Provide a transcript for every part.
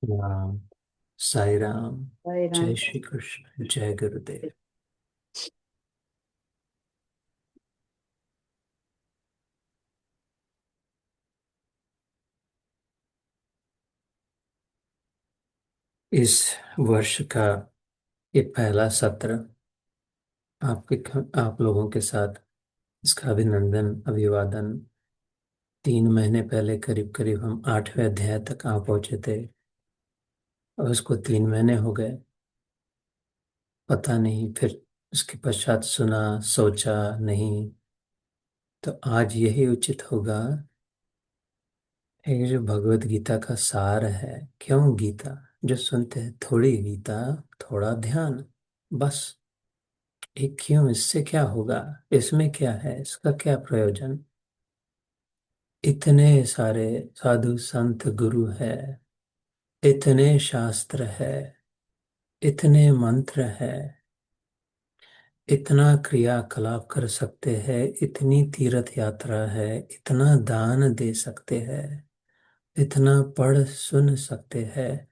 राम। साई राम। साई जय राम। श्री कृष्ण, जय गुरुदेव। इस वर्ष का ये पहला सत्र आप लोगों के साथ इसका अभिनंदन अभिवादन। 3 महीने पहले करीब करीब हम 8वें अध्याय तक आ पहुंचे थे और उसको 3 महीने हो गए। पता नहीं, फिर उसके पश्चात सुना, सोचा नहीं, तो आज यही उचित होगा। ये जो भगवत गीता का सार है, क्यों गीता, जो सुनते हैं थोड़ी गीता थोड़ा ध्यान, बस। एक क्यों, इससे क्या होगा, इसमें क्या है, इसका क्या प्रयोजन। इतने सारे साधु संत गुरु है, इतने शास्त्र है, इतने मंत्र है, इतना क्रियाकलाप कर सकते हैं, इतनी तीर्थ यात्रा है, इतना दान दे सकते हैं, इतना पढ़ सुन सकते हैं,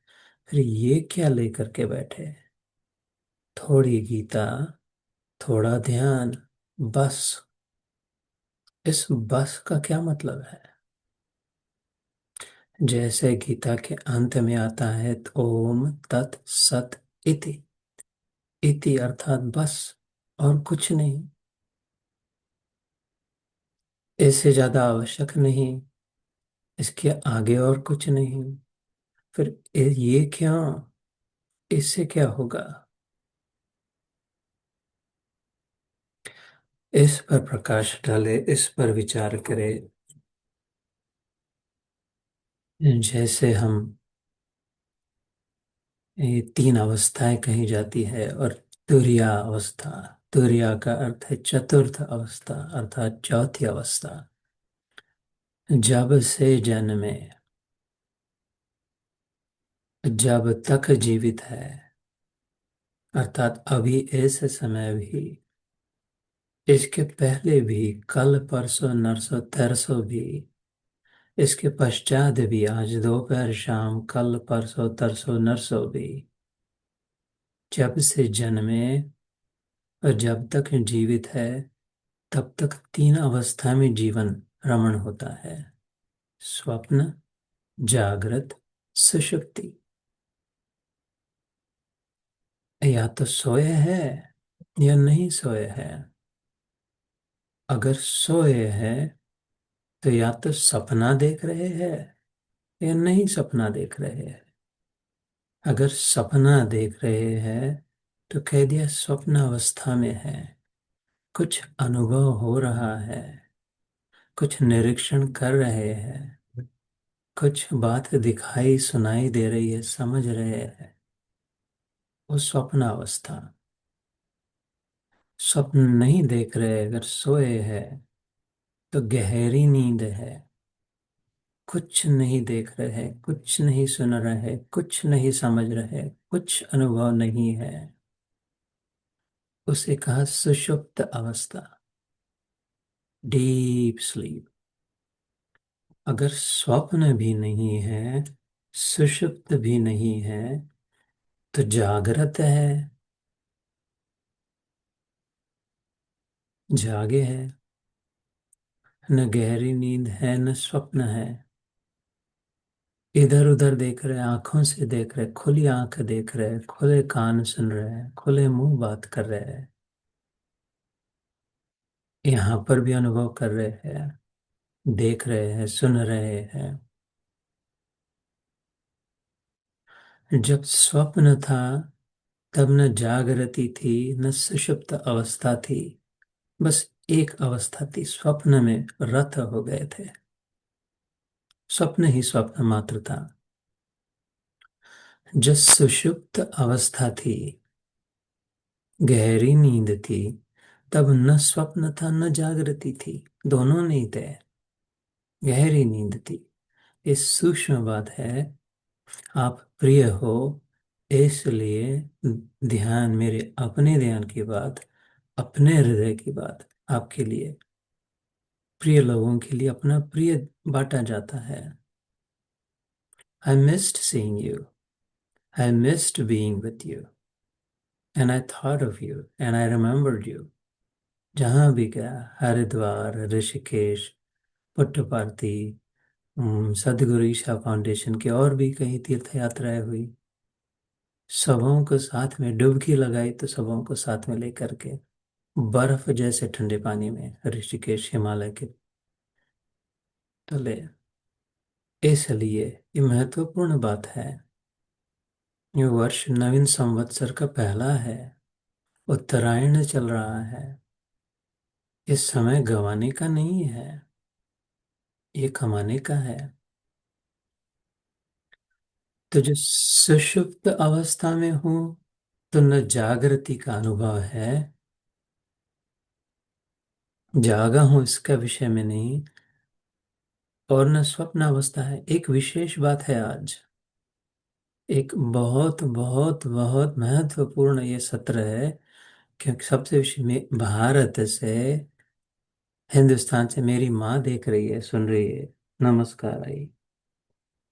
फिर ये क्या लेकर के बैठे। थोड़ी गीता थोड़ा ध्यान, बस। इस बस का क्या मतलब है। जैसे गीता के अंत में आता है तो ओम तत् सत इति। इति अर्थात बस, और कुछ नहीं, इससे ज्यादा आवश्यक नहीं, इसके आगे और कुछ नहीं। फिर ये क्या, इससे क्या होगा। इस पर प्रकाश डाले, इस पर विचार करे। जैसे हम, ये 3 अवस्थाएं कही जाती है, और तुरिया अवस्था, तुरिया का अर्थ है चतुर्थ अवस्था अर्थात चौथी अवस्था। जब से जन्मे, जब तक जीवित है, अर्थात अभी इस समय भी, इसके पहले भी, कल परसों नरसों तरसों भी, इसके पश्चात भी, आज दोपहर शाम कल परसों तरसों नरसों भी, जब से जन्मे और जब तक जीवित है, तब तक 3 अवस्था में जीवन रमण होता है। स्वप्न, जागृत, सुषुप्ति। या तो सोए है या नहीं सोए है। अगर सोए है तो या तो सपना देख रहे हैं या नहीं सपना देख रहे हैं। अगर सपना देख रहे हैं तो कह दिया स्वप्न अवस्था में है, कुछ अनुभव हो रहा है, कुछ निरीक्षण कर रहे हैं, कुछ बात दिखाई सुनाई दे रही है, समझ रहे हैं, वो स्वप्न अवस्था। स्वप्न नहीं देख रहे, अगर सोए हैं तो गहरी नींद है। कुछ नहीं देख रहे, कुछ नहीं सुन रहे, कुछ नहीं समझ रहे, कुछ अनुभव नहीं है, उसे कहा सुषुप्त अवस्था, डीप स्लीप। अगर स्वप्न भी नहीं है, सुषुप्त भी नहीं है, तो जागृत है, जागे है। न गहरी नींद है न स्वप्न है। इधर उधर देख रहे, आंखों से देख रहे, खुली आंख देख रहे, खुले कान सुन रहे, खुले मुंह बात कर रहे हैं, यहाँ पर भी अनुभव कर रहे हैं, देख रहे हैं, सुन रहे हैं। जब स्वप्न था तब न जागृति थी न सुषुप्त अवस्था थी, बस एक अवस्था थी, स्वप्न में रत हो गए थे। स्वप्न ही स्वप्न मात्र था। जब सुषुप्त अवस्था थी, गहरी नींद थी, तब न स्वप्न था न जागृति थी, दोनों नहीं थे, गहरी नींद थी। इस सूक्ष्म बात है। आप प्रिय हो, इसलिए ध्यान, मेरे अपने ध्यान की बात, अपने हृदय की बात आपके लिए, प्रिय लोगों के लिए अपना प्रिय बांटा जाता है। I missed seeing you. I missed being with you and I thought of you and I remembered you। जहाँ भी गया, हरिद्वार, ऋषिकेश, पुट्टपार्थी, सदगुरु ईशा फाउंडेशन की और भी कई तीर्थ यात्राएं हुई, सबों को साथ में डुबकी लगाई तो सबों को साथ में लेकर के बर्फ जैसे ठंडे पानी में ऋषिकेश हिमालय के तले। इसलिए ये महत्वपूर्ण बात है। ये वर्ष नवीन संवत्सर का पहला है, उत्तरायण चल रहा है। इस समय गंवाने का नहीं है, ये कमाने का है। तो जो सुषुप्त अवस्था में हूं तो न जागृति का अनुभव है, जागा हूं इसका विषय में नहीं, और न स्वप्न अवस्था है। एक विशेष बात है आज, एक बहुत बहुत बहुत महत्वपूर्ण ये सत्र है, क्योंकि सबसे विषय में भारत से, हिंदुस्तान से मेरी माँ देख रही है, सुन रही है। नमस्कार आई।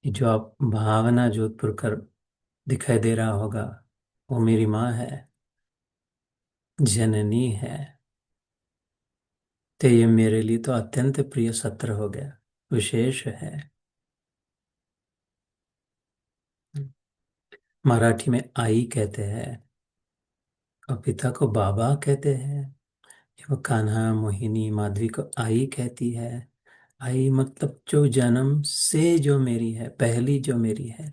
ये जो आप भावना जोधपुर कर दिखाई दे रहा होगा, वो मेरी माँ है, जननी है। तो ये मेरे लिए तो अत्यंत प्रिय सत्र हो गया, विशेष है। मराठी में आई कहते हैं और पिता को बाबा कहते हैं। वो कान्हा, मोहिनी, माधवी को आई कहती है। आई मतलब जो जन्म से जो मेरी है, पहली जो मेरी है,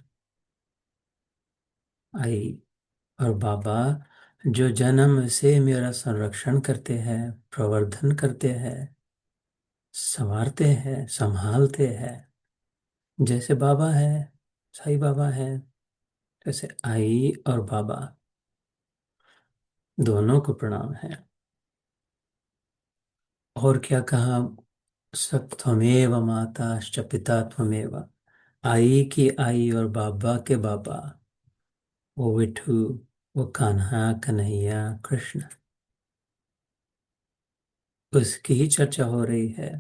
आई। और बाबा जो जन्म से मेरा संरक्षण करते हैं, प्रवर्धन करते हैं, संवारते हैं, संभालते हैं। जैसे बाबा है, साईं बाबा है, जैसे आई और बाबा दोनों को प्रणाम है। और क्या कहा, सब त्वमेव माताश्च पिता त्वमेव। आई की आई और बाबा के बाबा, वो विठू, वो कान्हा, कन्हैया, कृष्ण, उसकी ही चर्चा हो रही है।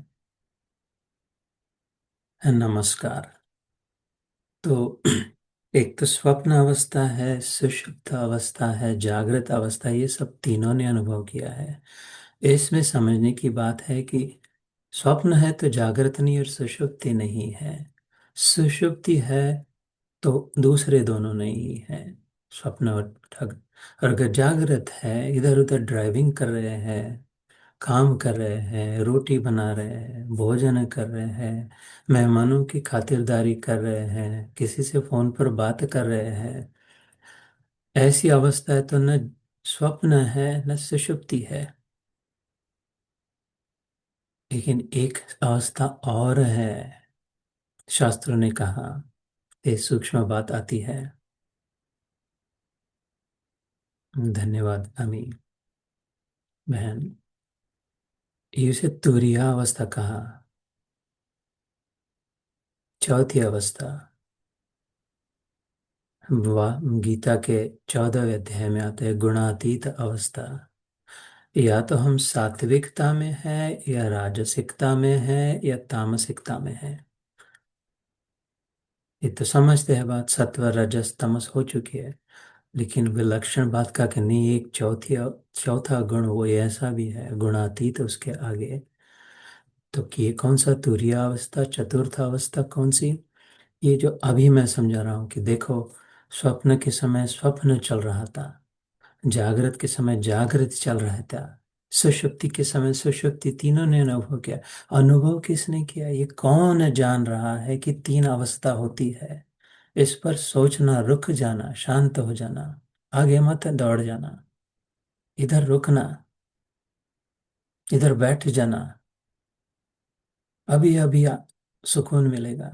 नमस्कार। तो एक तो स्वप्न अवस्था है, सुषुप्त अवस्था है, जागृत अवस्था, ये सब तीनों ने अनुभव किया है। इसमें समझने की बात है कि स्वप्न है तो जागृत नहीं और सुषुप्ति नहीं है। सुषुप्ति है तो दूसरे दोनों नहीं है, स्वप्न और और अगर जागृत है, इधर उधर ड्राइविंग कर रहे हैं, काम कर रहे हैं, रोटी बना रहे हैं, भोजन कर रहे हैं, मेहमानों की खातिरदारी कर रहे हैं, किसी से फोन पर बात कर रहे हैं, ऐसी अवस्था है तो न स्वप्न है न सुषुप्ति है। लेकिन एक अवस्था और है, शास्त्रों ने कहा, ये सूक्ष्म बात आती है। धन्यवाद अमी बहन। इसे तुरीय अवस्था कहा, चौथी अवस्था। गीता के 14वें अध्याय में आता है गुणातीत अवस्था। या तो हम सात्विकता में है, या राजसिकता में है, या तामसिकता में है। ये तो समझते हैं बात, सत्व रजस तमस हो चुकी है। लेकिन विलक्षण बात का कि नहीं, एक चौथा गुण वो ऐसा भी है गुणातीत उसके आगे। तो कि ये कौन सा तुरीय अवस्था, चतुर्थ अवस्था कौन सी? ये जो अभी मैं समझा रहा हूँ कि देखो, स्वप्न के समय स्वप्न चल रहा था, जागृत के समय जागृत चल रहा था, सुषुप्ति के समय सुषुप्ति, तीनों ने अनुभव किया। अनुभव किसने किया? ये कौन जान रहा है कि तीन अवस्था होती है? इस पर सोचना, रुक जाना, शांत हो जाना, आगे मत दौड़ जाना, इधर रुकना, इधर बैठ जाना। अभी अभी सुकून मिलेगा,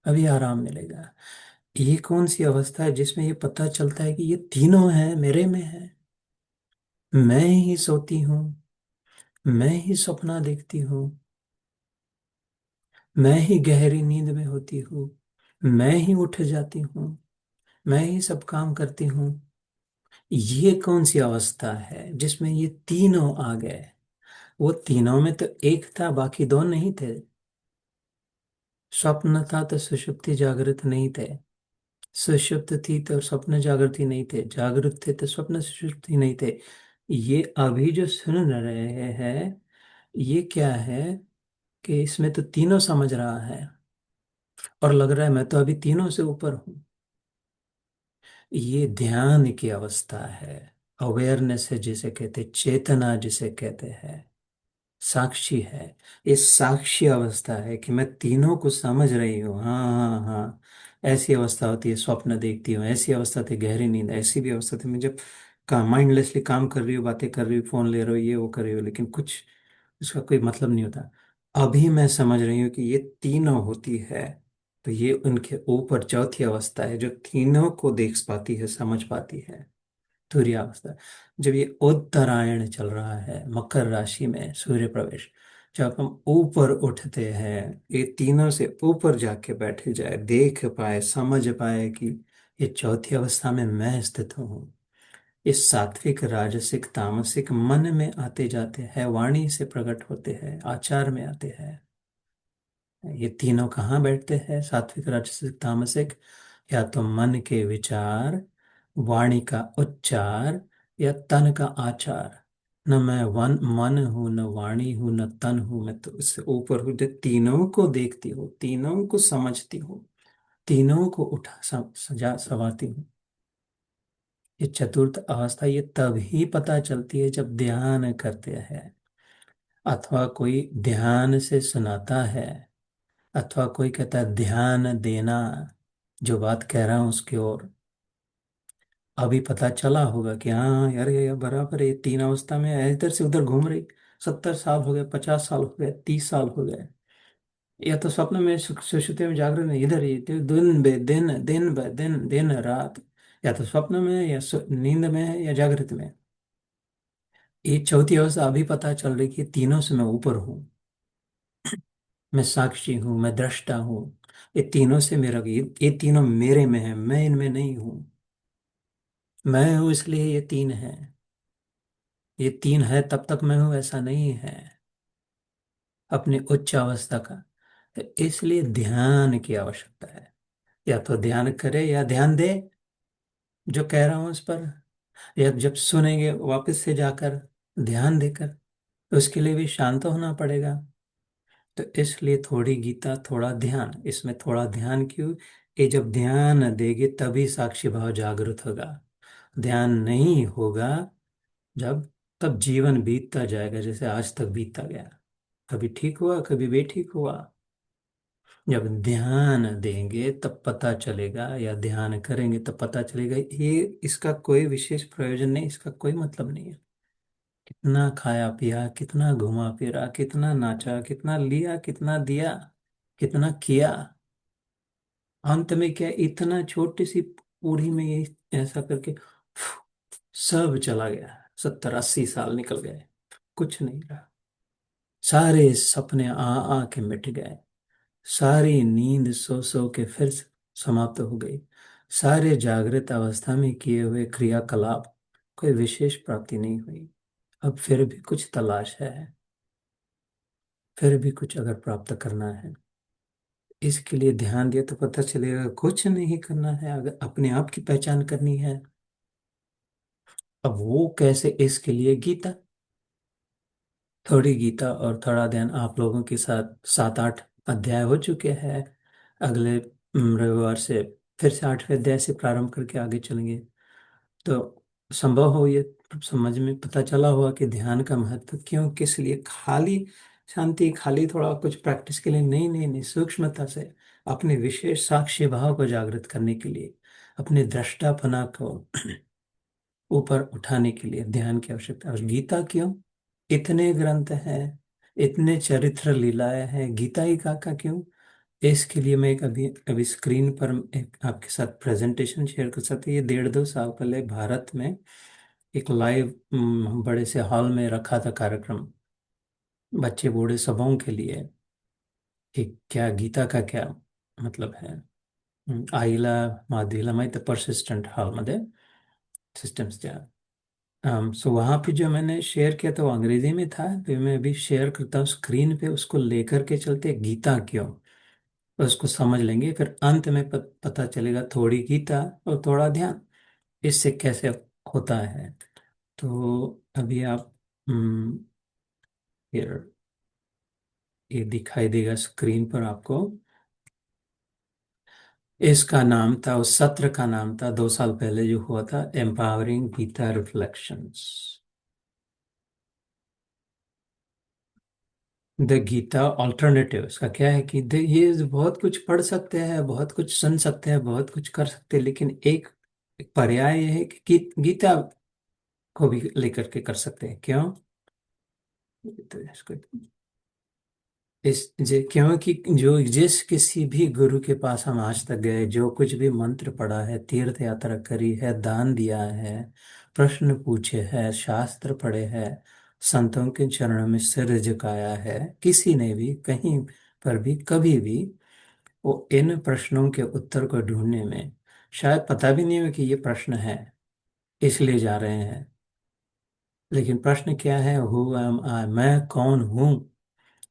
अभी आराम मिलेगा। ये कौन सी अवस्था है जिसमें ये पता चलता है कि ये तीनों है, मेरे में है। मैं ही सोती हूँ, मैं ही सपना देखती हूँ, मैं ही गहरी नींद में होती हूँ, मैं ही उठ जाती हूँ, मैं ही सब काम करती हूँ। ये कौन सी अवस्था है जिसमें ये तीनों आ गए? वो तीनों में तो एक था, बाकी दो नहीं थे। स्वप्न था तो सुषुप्ति जागृत नहीं थे। सुषुप्त थी तो स्वप्न जागृति नहीं थे, जागृत थे तो स्वप्न सुषुप्ति नहीं थे। ये अभी जो सुन रहे हैं, ये क्या है कि इसमें तो तीनों समझ रहा है, और लग रहा है मैं तो अभी तीनों से ऊपर हूँ। ये ध्यान की अवस्था है। अवेयरनेस है जिसे कहते हैं, चेतना जिसे कहते हैं, साक्षी है। ये साक्षी अवस्था है कि मैं तीनों को समझ रही हूँ। हाँ हाँ हाँ। ऐसी अवस्था होती है, स्वप्न देखती हूँ, ऐसी अवस्था थी गहरी नींद, ऐसी भी अवस्था थी मैं जब माइंडलेसली काम कर रही हूँ, बातें कर रही हूँ, फोन ले रही हूँ, ये वो कर रही हूँ, लेकिन कुछ उसका कोई मतलब नहीं होता। अभी मैं समझ रही हूँ कि ये तीनों होती है। तो ये उनके ऊपर चौथी अवस्था है जो तीनों को देख पाती है, समझ पाती है, तुरीयावस्था। जब ये उत्तरायण चल रहा है, मकर राशि में सूर्य प्रवेश, जब हम ऊपर उठते हैं, ये तीनों से ऊपर जाके बैठे जाए, देख पाए, समझ पाए कि ये चौथी अवस्था में मैं स्थित हूँ। ये सात्विक, राजसिक, तामसिक मन में आते जाते हैं, वाणी से प्रकट होते हैं, आचार में आते हैं। ये तीनों कहाँ बैठते हैं, सात्विक, राजसिक, तामसिक? या तो मन के विचार, वाणी का उच्चार, या तन का आचार। न मैं मन हूं, न वाणी हूं, न तन हूं, मैं तो इससे ऊपर हूँ जो तीनों को देखती हूँ, तीनों को समझती हूँ, तीनों को उठा सजा संवारती हूँ। ये चतुर्थ अवस्था ये तभी पता चलती है जब ध्यान करते हैं, अथवा कोई ध्यान से सुनाता है, अथवा कोई कहता है ध्यान देना। जो बात कह रहा हूं उसकी ओर अभी पता चला होगा कि हाँ यार, ये बराबर है, ये तीन अवस्था में है, इधर से उधर घूम रही। 70 साल हो गए, 50 साल हो गए, 30 साल हो गए। या तो स्वप्न में, सुषुप्ति में, जागरण में, इधर ही दिन बे दिन, दिन ब दिन, दिन रात। या तो स्वप्न में, या नींद में है, या जागृत में। ये चौथी अवस्था अभी पता चल रही कि तीनों से मैं ऊपर हूँ। मैं साक्षी हूँ, मैं दृष्टा हूँ। ये तीनों से मेरा, ये तीनों मेरे में है, मैं इनमें नहीं हूँ। मैं हूँ इसलिए ये तीन है। ये तीन है तब तक मैं हूँ ऐसा नहीं है। अपनी उच्च अवस्था का, तो इसलिए ध्यान की आवश्यकता है। या तो ध्यान करे या ध्यान दे, जो कह रहा हूँ उस पर। या जब सुनेंगे वापस से जाकर ध्यान देकर, तो उसके लिए भी शांत होना पड़ेगा। तो इसलिए थोड़ी गीता, थोड़ा ध्यान, इसमें थोड़ा ध्यान क्यों? ये जब ध्यान देगे तभी साक्षी भाव जागृत होगा। ध्यान नहीं होगा जब, तब जीवन बीतता जाएगा जैसे आज तक बीतता गया। कभी ठीक हुआ, कभी बेठीक हुआ। जब ध्यान देंगे तब पता चलेगा, या ध्यान करेंगे तब पता चलेगा, ये इसका कोई विशेष प्रयोजन नहीं, इसका कोई मतलब नहीं है। कितना खाया पिया, कितना घुमा फिरा, कितना नाचा, कितना लिया, कितना दिया, कितना किया, अंत में क्या, इतना छोटी सी पूरी में ये ऐसा करके सब चला गया। 70 80 साल निकल गए, कुछ नहीं रहा। सारे सपने आ आ के मिट गए। सारी नींद सो सो के फिर समाप्त हो गई। सारे जागृत अवस्था में किए हुए क्रियाकलाप, कोई विशेष प्राप्ति नहीं हुई। अब फिर भी कुछ तलाश है, फिर भी कुछ अगर प्राप्त करना है, इसके लिए ध्यान दिया तो पता चलेगा कुछ नहीं करना है। अगर अपने आप की पहचान करनी है, अब वो कैसे, इसके लिए गीता, थोड़ी गीता और थोड़ा ध्यान। आप लोगों के साथ 7 8 अध्याय हो चुके हैं। अगले रविवार से फिर से 8वें अध्याय से प्रारंभ करके आगे चलेंगे। तो संभव हो ये समझ में पता चला हुआ कि ध्यान का महत्व क्यों, किस लिए। खाली शांति, खाली थोड़ा कुछ प्रैक्टिस के लिए नहीं, नहीं नहीं, सूक्ष्मता से अपने विशेष साक्ष्य भाव को जागृत करने के लिए, अपने दृष्टापना को ऊपर उठाने के लिए ध्यान की आवश्यकता है। और गीता क्यों? इतने ग्रंथ हैं, इतने चरित्र लीलाएं हैं, गीता ही का क्यों? इसके लिए मैं एक अभी अभी स्क्रीन पर एक आपके साथ प्रेजेंटेशन शेयर कर सकते हैं। ये 1.5 2 साल पहले भारत में एक लाइव बड़े से हॉल में रखा था कार्यक्रम, बच्चे बूढ़े सबों के लिए, कि क्या गीता का क्या मतलब है। आईला माधवीला माहित पर्सिस्टंट हॉलमध्ये सिस्टम्स त्या। सो वहाँ पे जो मैंने शेयर किया था वो अंग्रेजी में था, तो मैं अभी शेयर करता हूँ स्क्रीन पे, उसको लेकर के चलते, गीता क्यों। उसको समझ लेंगे, फिर अंत में पता चलेगा थोड़ी गीता और थोड़ा ध्यान इससे कैसे होता है। तो अभी आप फिर ये दिखाई देगा स्क्रीन पर आपको। इसका नाम था, उस सत्र का नाम था 2 साल पहले जो हुआ था, empowering Gita reflections. The Gita alternative. इसका क्या है कि ये बहुत कुछ पढ़ सकते हैं, बहुत कुछ सुन सकते हैं, बहुत कुछ कर सकते हैं, लेकिन एक पर्याय ये है कि गीता को भी लेकर के कर सकते हैं। क्यों? तो इसको क्योंकि जिस किसी भी गुरु के पास हम आज तक गए, जो कुछ भी मंत्र पढ़ा है, तीर्थ यात्रा करी है, दान दिया है, प्रश्न पूछे हैं, शास्त्र पढ़े हैं, संतों के चरणों में सिर झुकाया है, किसी ने भी कहीं पर भी कभी भी वो इन प्रश्नों के उत्तर को ढूंढने में शायद पता भी नहीं हो कि ये प्रश्न है, इसलिए जा रहे हैं। लेकिन प्रश्न क्या है? हु एम आई, मैं कौन हूँ?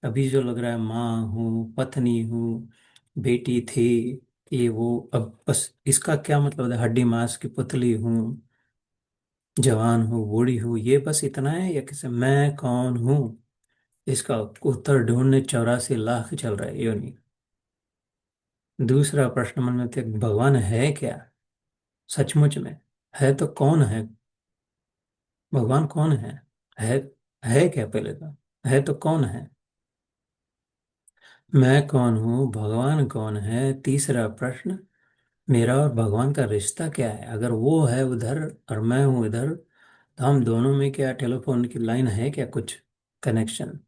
अभी जो लग रहा है माँ हूँ, पत्नी हूँ, बेटी थी, ये वो, अब बस इसका क्या मतलब है? हड्डी मांस की पुतली हूँ, जवान हूँ, बूढ़ी हूँ, ये बस इतना है? या किसी मैं कौन हूँ इसका उत्तर ढूंढने 84 लाख चल रहा है, यो नहीं। दूसरा प्रश्न मन में थे, भगवान है क्या सचमुच में? है तो कौन है? भगवान कौन है? है है क्या? पहले तो है तो कौन है? मैं कौन हूँ, भगवान कौन है? तीसरा प्रश्न, मेरा और भगवान का रिश्ता क्या है? अगर वो है उधर और मैं हूँ इधर, तो हम दोनों में क्या टेलीफोन की लाइन है क्या, कुछ कनेक्शन,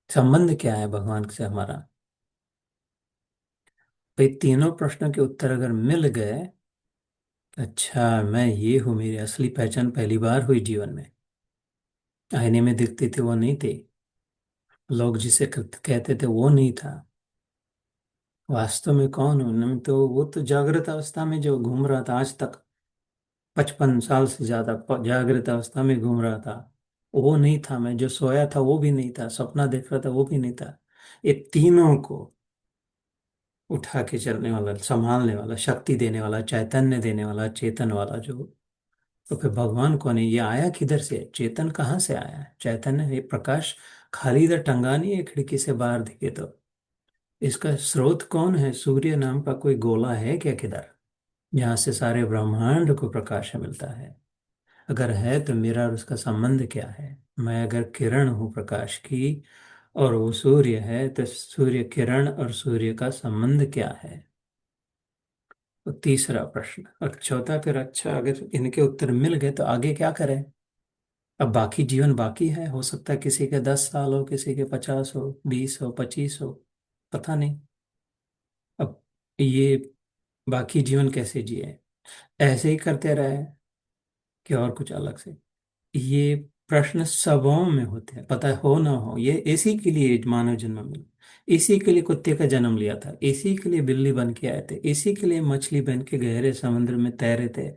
संबंध क्या है भगवान से हमारा? तो ये तीनों प्रश्नों के उत्तर अगर मिल गए, अच्छा मैं ये हूँ, मेरी असली पहचान पहली बार हुई जीवन में, आईने में दिखती थी वो नहीं थी, लोग जिसे कहते थे वो नहीं था, वास्तव में कौन हूँ? मैं तो वो तो जागृत अवस्था में जो घूम रहा था आज तक, 55 साल से ज्यादा जागृत अवस्था में घूम रहा था, वो नहीं था मैं। जो सोया था वो भी नहीं था, सपना देख रहा था वो भी नहीं था। ये तीनों को उठा के चलने वाला, संभालने वाला, शक्ति देने वाला, चैतन्य देने वाला, चेतन वाला जो, तो फिर भगवान कौन है? ये आया किधर से? चेतन कहाँ से आया है? चैतन्य, ये प्रकाश खाली इधर टंगा नहीं है खिड़की से बाहर दिखे तो। इसका स्रोत कौन है? सूर्य नाम का कोई गोला है क्या किधर, जहाँ से सारे ब्रह्मांड को प्रकाश मिलता है? अगर है तो मेरा और उसका संबंध क्या है? मैं अगर किरण हूँ प्रकाश की और वो सूर्य है, तो सूर्य किरण और सूर्य का संबंध क्या है? तो तीसरा प्रश्न। और चौथा, फिर अच्छा अगर इनके उत्तर मिल गए तो आगे क्या करें? अब बाकी जीवन बाकी है, हो सकता है किसी के 10 साल हो, किसी के 50 हो, 20 हो, 25 हो, पता नहीं। अब ये बाकी जीवन कैसे जिए? ऐसे ही करते रहे कि और कुछ अलग से? ये प्रश्न सबों में होते हैं, पता है हो ना हो, ये इसी के लिए मानव जन्म मिला, इसी के लिए कुत्ते का जन्म लिया था, इसी के लिए बिल्ली बन के आए थे, इसी के लिए मछली बन के गहरे समुद्र में तैरे थे,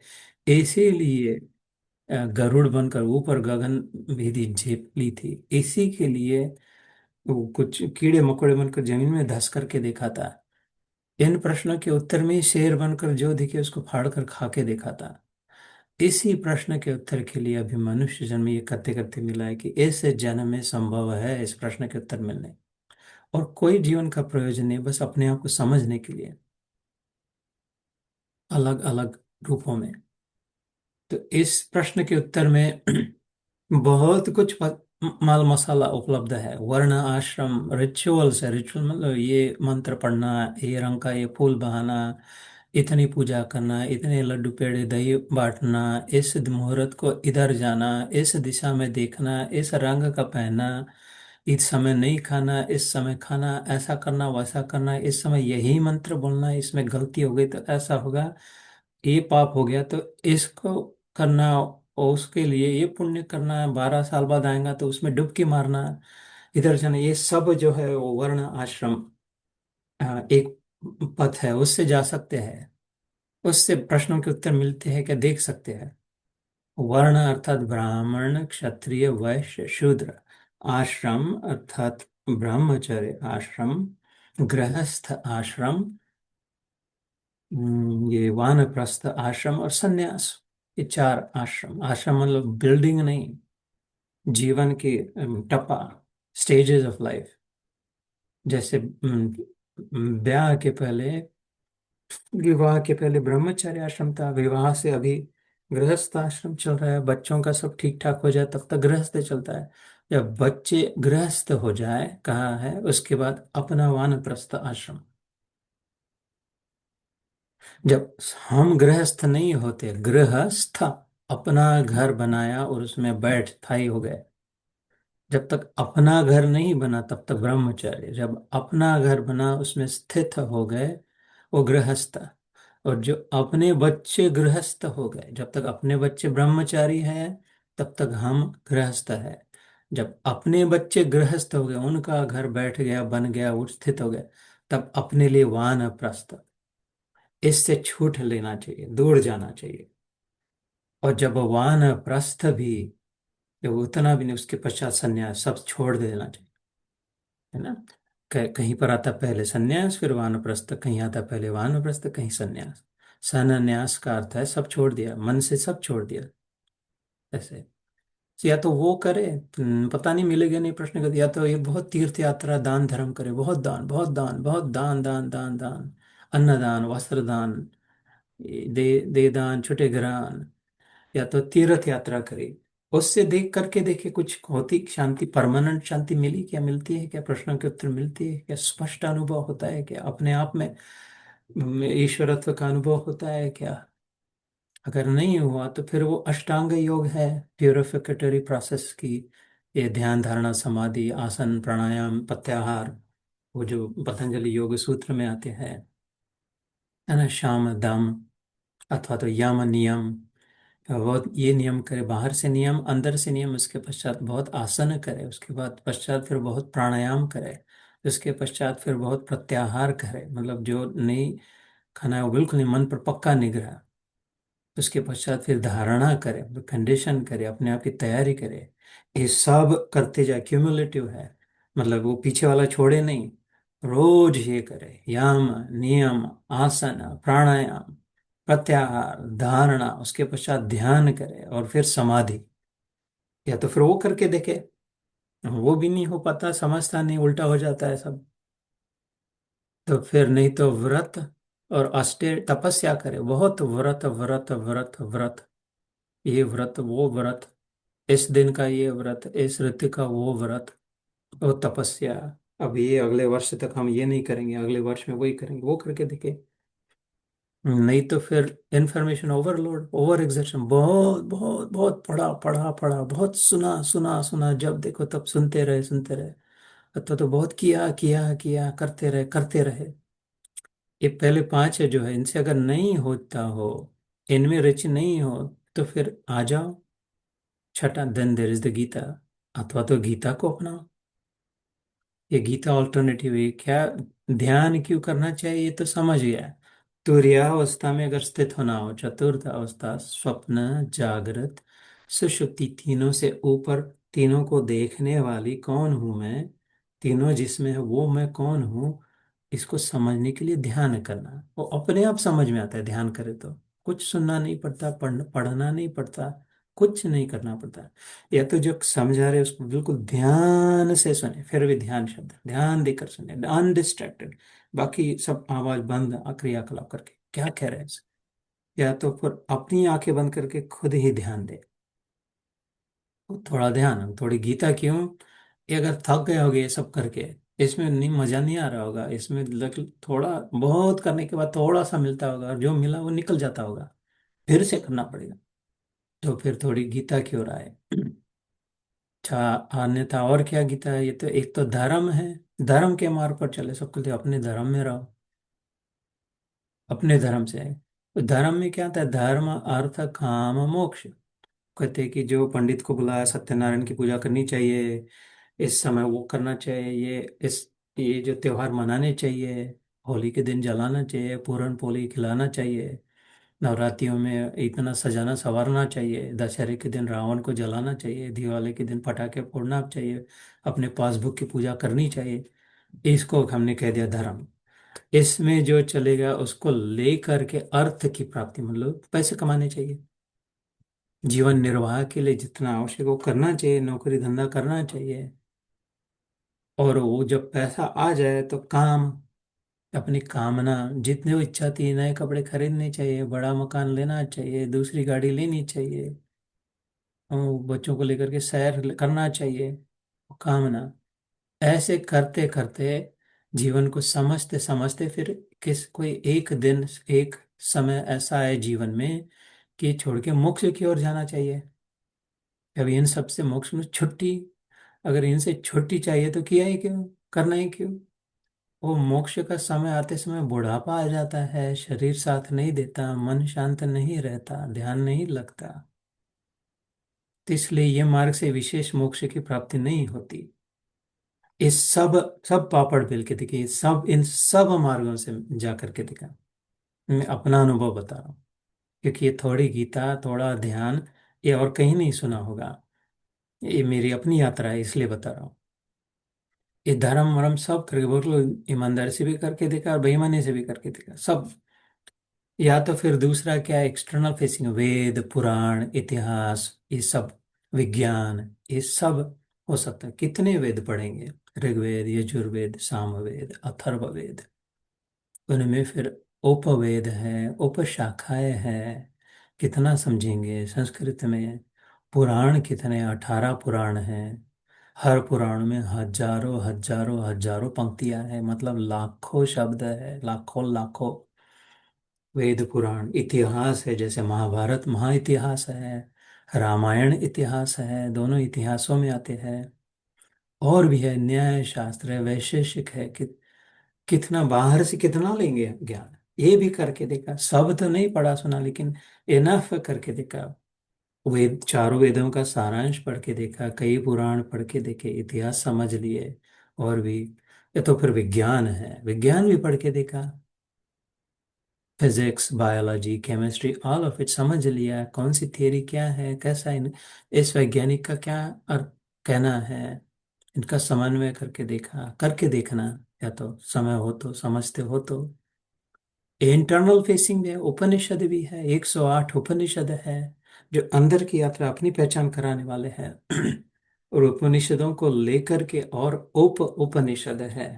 इसीलिए गरुड़ बनकर ऊपर गगन भेदी झेप ली थी, इसी के लिए वो कुछ कीड़े मकोड़े बनकर जमीन में धस करके देखा था। इन प्रश्नों के उत्तर में ही शेर बनकर जो दिखे उसको फाड़ कर खा के देखा था। इसी प्रश्न के उत्तर के लिए अभी मनुष्य जन्म ये करते करते मिला है कि इस जन्म में संभव है इस प्रश्न के उत्तर मिलने, और कोई जीवन का प्रयोजन नहीं, बस अपने आप को समझने के लिए अलग अलग रूपों में। तो इस प्रश्न के उत्तर में बहुत कुछ माल मसाला उपलब्ध है। वर्ण आश्रम रिचुअल्स है, रिचुअल मतलब ये मंत्र पढ़ना, ये रंग का ये फूल बहाना, इतनी पूजा करना, इतने लड्डू पेड़े दही बांटना, इस मुहूर्त को इधर जाना, इस दिशा में देखना, इस रंग का पहनना, इस समय नहीं खाना, इस समय खाना, ऐसा करना वैसा करना, इस समय यही मंत्र बोलना, इसमें गलती हो गई तो ऐसा होगा, ये पाप हो गया तो इसको करना, और उसके लिए ये पुण्य करना, 12 साल बाद आएगा तो उसमें डुबकी मारना, इधर जाना, ये सब जो है वो वर्ण आश्रम एक पथ है, उससे जा सकते हैं, उससे प्रश्नों के उत्तर मिलते हैं क्या, देख सकते हैं। वर्ण अर्थात ब्राह्मण, क्षत्रिय, वैश्य, शूद्र, आश्रम अर्थात ब्रह्मचर्य आश्रम, गृहस्थ आश्रम, ये वानप्रस्थ आश्रम और सन्यास। ये चार आश्रम, आश्रम मतलब बिल्डिंग नहीं, जीवन की टप्पा, स्टेजेस ऑफ लाइफ। जैसे ब्याह के पहले, विवाह के पहले ब्रह्मचर्य आश्रम था, विवाह से अभी गृहस्थ आश्रम चल रहा है। बच्चों का सब ठीक ठाक हो जाए तब तक गृहस्थ चलता है। जब बच्चे गृहस्थ हो जाए, कहा है, उसके बाद अपना वानप्रस्थ आश्रम। जब हम गृहस्थ नहीं होते, गृहस्थ, अपना घर बनाया और उसमें बैठ स्थायी हो गए। जब तक अपना घर नहीं बना तब तक ब्रह्मचर्य, जब अपना घर बना उसमें स्थित हो गए, वो गृहस्थ। और जो अपने बच्चे गृहस्थ हो गए, जब तक अपने बच्चे ब्रह्मचारी हैं तब तक हम गृहस्थ है। जब अपने बच्चे गृहस्थ हो गए, उनका घर बैठ गया, बन गया, वो स्थित हो गए, तब अपने लिए वानप्रस्थ, इससे छूट लेना चाहिए, दूर जाना चाहिए। और जब वानप्रस्थ भी, जब उतना भी नहीं, उसके पश्चात संन्यास, सब छोड़ देना चाहिए, है ना। कहीं पर आता पहले संन्यास फिर वानप्रस्थ, कहीं आता पहले वानप्रस्थ कहीं संन्यास। संन्यास का अर्थ है सब छोड़ दिया, मन से सब छोड़ दिया, ऐसे। या तो वो करे, पता नहीं मिलेगा नहीं प्रश्न कर, या तो ये बहुत तीर्थ यात्रा दान धर्म करे, बहुत दान, बहुत दान, बहुत दान, दान दान दान, अन्नदान, वस्त्र दान, दे दान, छुटे घरान। या तो तीर्थ यात्रा करे, उससे देख करके देखे कुछ होती शांति, परमानेंट शांति मिली क्या, मिलती है क्या, प्रश्नों के उत्तर मिलती है क्या, स्पष्ट अनुभव होता है क्या, अपने आप में ईश्वरत्व का अनुभव होता है क्या। अगर नहीं हुआ तो फिर वो अष्टांग योग है, प्यूरिफिकेटरी प्रोसेस की। ये ध्यान, धारणा, समाधि, आसन, प्राणायाम, प्रत्याहार, वो जो पतंजलि योग सूत्र में आते हैं, है ना, शाम दम, अथवा तो यम नियम। बहुत ये नियम करे, बाहर से नियम, अंदर से नियम, उसके पश्चात बहुत आसन करे, उसके बाद पश्चात फिर बहुत प्राणायाम करे, उसके पश्चात फिर बहुत प्रत्याहार करे, मतलब जो नहीं खाना है वो बिल्कुल नहीं, मन पर पक्का निग्रह। उसके पश्चात फिर धारणा करे, कंडीशन करे, अपने आप की तैयारी करे। ये सब करते जाए, क्यूमुलेटिव है, मतलब वो पीछे वाला छोड़े नहीं। रोज ये करे, यम, नियम, आसन, प्राणायाम, प्रत्याहार, धारणा, उसके पश्चात ध्यान करे और फिर समाधि। या तो फिर वो करके देखे, वो भी नहीं हो पाता, समझता नहीं, उल्टा हो जाता है सब, तो फिर नहीं तो व्रत और अस्टे तपस्या करे, बहुत व्रत व्रत व्रत व्रत, ये व्रत वो व्रत, इस दिन का ये व्रत, इस ऋतु का वो व्रत, और तपस्या। अब ये अगले वर्ष तक हम ये नहीं करेंगे, अगले वर्ष में वही करेंगे, वो करके देखे। नहीं तो फिर इंफॉर्मेशन ओवरलोड, ओवर एग्जर्शन, बहुत बहुत बहुत पढ़ा पढ़ा पढ़ा, बहुत सुना सुना सुना, जब देखो तब सुनते रहे सुनते रहे, अथवा तो बहुत किया किया किया, करते रहे करते रहे। ये पहले पांच है जो है, इनसे अगर नहीं होता हो, इनमें रुचि नहीं हो, तो फिर आ जाओ छठा, then there is the Gita, अथवा तो गीता को अपनाओ। ये गीता ऑल्टरनेटिव है क्या। ध्यान क्यों करना चाहिए ये तो समझ गया। तुर्यावस्था में अगर स्थित होना हो, चतुर्थ अवस्था, स्वप्न, जागृत, सुषुप्ति, तीनों से ऊपर, तीनों को देखने वाली कौन हूं मैं, तीनों जिसमें है वो मैं कौन हूँ, इसको समझने के लिए ध्यान करना। वो अपने आप समझ में आता है ध्यान करे तो, कुछ सुनना नहीं पड़ता, पढ़ना नहीं पड़ता, कुछ नहीं करना पड़ता। या तो जो समझा रहे उसको बिल्कुल ध्यान से सुने, फिर भी ध्यान शब्द, ध्यान देकर सुने, अनडिस्ट्रैक्टेड, बाकी सब आवाज बंद, क्रियाकलाप करके क्या कह रहे हैं या तो फिर अपनी आंखें बंद करके खुद ही ध्यान दे। तो थोड़ा ध्यान, थोड़ी गीता क्यों, ये अगर थक गए होगे ये सब करके, इसमें नहीं, मजा नहीं आ रहा होगा इसमें, थोड़ा बहुत करने के बाद थोड़ा सा मिलता होगा, और जो मिला वो निकल जाता होगा, फिर से करना पड़ेगा। तो फिर थोड़ी गीता क्यों रहा है। अच्छा, अन्यथा और क्या गीता है, ये तो एक तो धर्म है, धर्म के मार्ग पर चले, सबके लिए अपने धर्म में रहो, अपने धर्म से है। तो धर्म में क्या था, धर्म अर्थ काम मोक्ष। कहते हैं कि जो पंडित को बुलाया, सत्यनारायण की पूजा करनी चाहिए, इस समय वो करना चाहिए, ये जो त्योहार मनाने चाहिए, होली के दिन जलाना चाहिए, पूरन पोली खिलाना चाहिए, नवरात्रियों में इतना सजाना संवारना चाहिए, दशहरे के दिन रावण को जलाना चाहिए, दिवाली के दिन पटाखे फोड़ना चाहिए, अपने पासबुक की पूजा करनी चाहिए। इसको हमने कह दिया धर्म। इसमें जो चलेगा उसको लेकर के अर्थ की प्राप्ति, मतलब पैसे कमाने चाहिए, जीवन निर्वाह के लिए जितना आवश्यक वो करना चाहिए, नौकरी धंधा करना चाहिए। और वो जब पैसा आ जाए तो काम, अपनी कामना, जितनी वो इच्छा थी, नए कपड़े खरीदने चाहिए, बड़ा मकान लेना चाहिए, दूसरी गाड़ी लेनी चाहिए, बच्चों को लेकर के सैर करना चाहिए, कामना। ऐसे करते करते जीवन को समझते समझते फिर किस कोई एक दिन, एक समय ऐसा है जीवन में कि छोड़ के मोक्ष की ओर जाना चाहिए। अब इन सब से मोक्ष में छुट्टी, अगर इनसे छुट्टी चाहिए तो किया ही क्यों, करना ही क्यों। वो मोक्ष का समय आते समय बुढ़ापा आ जाता है, शरीर साथ नहीं देता, मन शांत नहीं रहता, ध्यान नहीं लगता। तो इसलिए ये मार्ग से विशेष मोक्ष की प्राप्ति नहीं होती। ये सब सब पापड़ बेल के देखिए, सब इन सब मार्गों से जा करके दिखा। मैं अपना अनुभव बता रहा हूँ, क्योंकि ये थोड़ी गीता, थोड़ा ध्यान, ये और कहीं नहीं सुना होगा। ये मेरी अपनी यात्रा है, इसलिए बता रहा हूँ। ये धर्म वरम सब करके बहुत लोग ईमानदारी से भी करके देखा और बेईमानी से भी करके देखा सब। या तो फिर दूसरा क्या, एक्सटर्नल फेसिंग, वेद पुराण इतिहास, ये सब विज्ञान, ये सब हो सकता है। कितने वेद पढ़ेंगे, ऋग्वेद, यजुर्वेद, सामवेद, अथर्ववेद, उनमें फिर उपवेद है, उपशाखाएं हैं, कितना समझेंगे संस्कृत में। पुराण कितने, 18 पुराण हैं। हर पुराण में हजारों हजारों हजारों पंक्तियां हैं, मतलब लाखों शब्द है, लाखों लाखों। वेद पुराण इतिहास है, जैसे महाभारत महाइतिहास है, रामायण इतिहास है, दोनों इतिहासों में आते हैं। और भी है, न्याय शास्त्र है, वैशेषिक है, कितना बाहर से कितना लेंगे ज्ञान। ये भी करके देखा, सब तो नहीं पढ़ा सुना, लेकिन इनफ करके देखा। वेद, चारों वेदों का सारांश पढ़ के देखा, कई पुराण पढ़ के देखे, इतिहास समझ लिए। और भी, ये तो फिर विज्ञान है, विज्ञान भी पढ़ के देखा, physics, biology, chemistry, all of it समझ लिया, कौन सी थियरी क्या है, कैसा इस वैज्ञानिक का क्या अर्थ कहना है। इनका समन्वय करके देखा, करके देखना, या तो समय हो तो, समझते हो तो। इंटरनल फेसिंग भी है, उपनिषद भी है, 108 उपनिषद है, जो अंदर की यात्रा अपनी पहचान कराने वाले हैं। और उपनिषदों को लेकर के और उप उपनिषद है,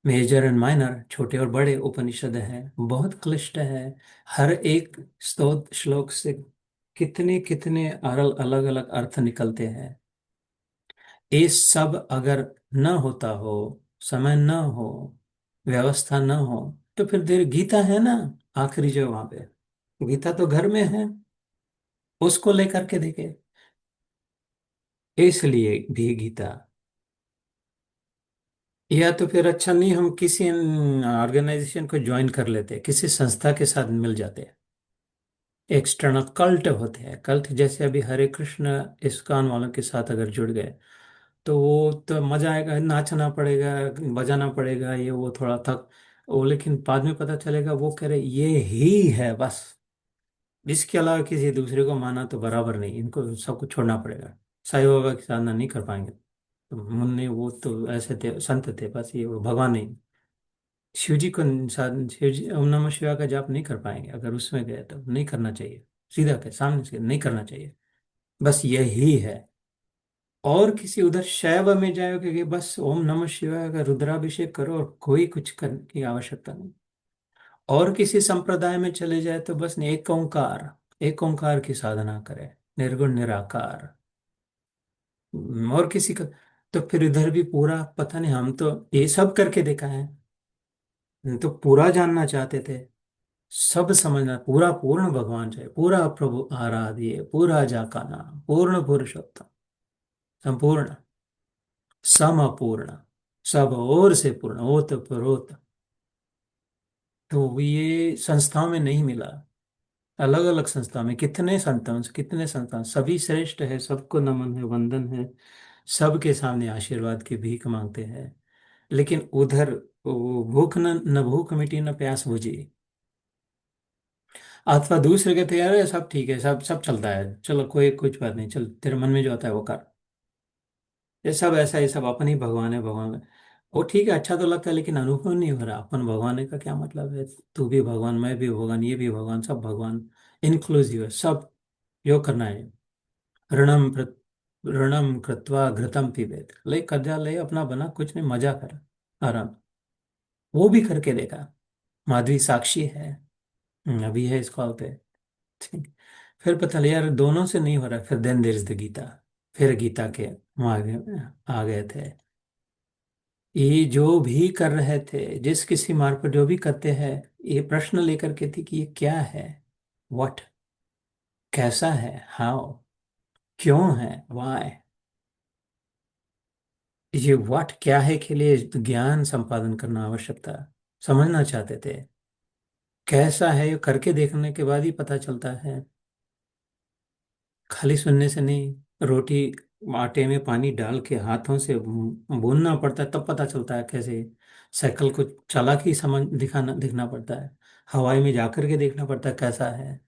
मेजर एंड माइनर, छोटे और बड़े उपनिषद हैं, बहुत क्लिष्ट है। हर एक स्तोत्र श्लोक से कितने कितने अलग अलग अर्थ निकलते हैं। ये सब अगर न होता हो, समय न हो, व्यवस्था न हो, तो फिर देर गीता है ना, आखिरी जो वहां पे, गीता तो घर में है, उसको लेकर के देखे। इसलिए भी गीता। या तो फिर अच्छा नहीं, हम किसी ऑर्गेनाइजेशन को ज्वाइन कर लेते, किसी संस्था के साथ मिल जाते। एक्सटर्नल कल्ट होते हैं, कल्ट जैसे अभी हरे कृष्ण इस्कॉन वालों के साथ अगर जुड़ गए तो वो तो मजा आएगा, नाचना पड़ेगा, बजाना पड़ेगा, ये वो थोड़ा थक, वो लेकिन बाद में पता चलेगा वो कह रहे ये ही है बस, इसके अलावा किसी दूसरे को माना तो बराबर नहीं, इनको सब कुछ छोड़ना पड़ेगा। साईं बाबा की साधना नहीं कर पाएंगे, तो मुन्ने वो तो ऐसे थे, संत थे, बस ये वो भगवान नहीं। शिव जी को शिव जी ओम नमः शिवाय का जाप नहीं कर पाएंगे, अगर उसमें गए तो नहीं करना चाहिए, सीधा के सामने से नहीं करना चाहिए, बस यही है। और किसी उधर शैव में जाओ कि बस ओम नमः शिवाय का रुद्राभिषेक करो और कोई कुछ करने की आवश्यकता नहीं। और किसी संप्रदाय में चले जाए तो बस एक ओंकार, एक ओंकार की साधना करें, निर्गुण निराकार। और किसी का, तो फिर इधर भी पूरा पता नहीं, हम तो ये सब करके देखा है, हम तो पूरा जानना चाहते थे, सब समझना, पूरा पूर्ण भगवान चाहिए, पूरा प्रभु आराध्य, पूरा जाकाना, पूर्ण पुरुषोत्तम, संपूर्ण, समपूर्ण, सब ओर से पूर्ण, ओत प्रोत। तो ये संस्थाओं में नहीं मिला। अलग अलग संस्थाओं में कितने संतान, कितने संतान, सभी श्रेष्ठ है, सबको नमन है, वंदन है, सबके सामने आशीर्वाद की भीख मांगते हैं। लेकिन उधर वो भूख न भूख मिटी, न प्यास बुझी। अथवा दूसरे कहते हैं यार सब ठीक है, सब सब चलता है, चलो कोई कुछ बात नहीं, चल तेरे मन में जो आता है वो कर। ये सब ऐसा, ये सब अपन ही भगवान है, भगवान है। वो ठीक है, अच्छा तो लगता है, लेकिन अनुभव नहीं हो रहा। अपन भगवान है का क्या मतलब है? तू भी भगवान, मैं भी भगवान, ये भी भगवान, सब भगवान, इंक्लूसिव है सब। यो करना है। ऋणम ऋणम कृत्वा घृतम पिबेत, ले कर्जा ले अपना, बना कुछ नहीं, मजा कर, आराम। वो भी करके देखा। माधवी साक्षी है। अभी है इस कॉल पे। ठीक। फिर पता लगा यार दोनों से नहीं हो रहा, फिर then there is the Gita. फिर गीता के वहां आ गए थे। ये जो भी कर रहे थे, जिस किसी मार्ग पर जो भी करते हैं, ये प्रश्न लेकर के थी कि ये क्या है, व्हाट, कैसा है, हाउ, क्यों है, व्हाई। ये व्हाट क्या है के लिए ज्ञान संपादन करना आवश्यक था, समझना चाहते थे। कैसा है ये करके देखने के बाद ही पता चलता है, खाली सुनने से नहीं। रोटी आटे में पानी डाल के हाथों से भूनना पड़ता है, तब पता चलता है कैसे। साइकिल को चला के समझ दिखाना दिखना पड़ता है। हवाई में जाकर के देखना पड़ता है कैसा है।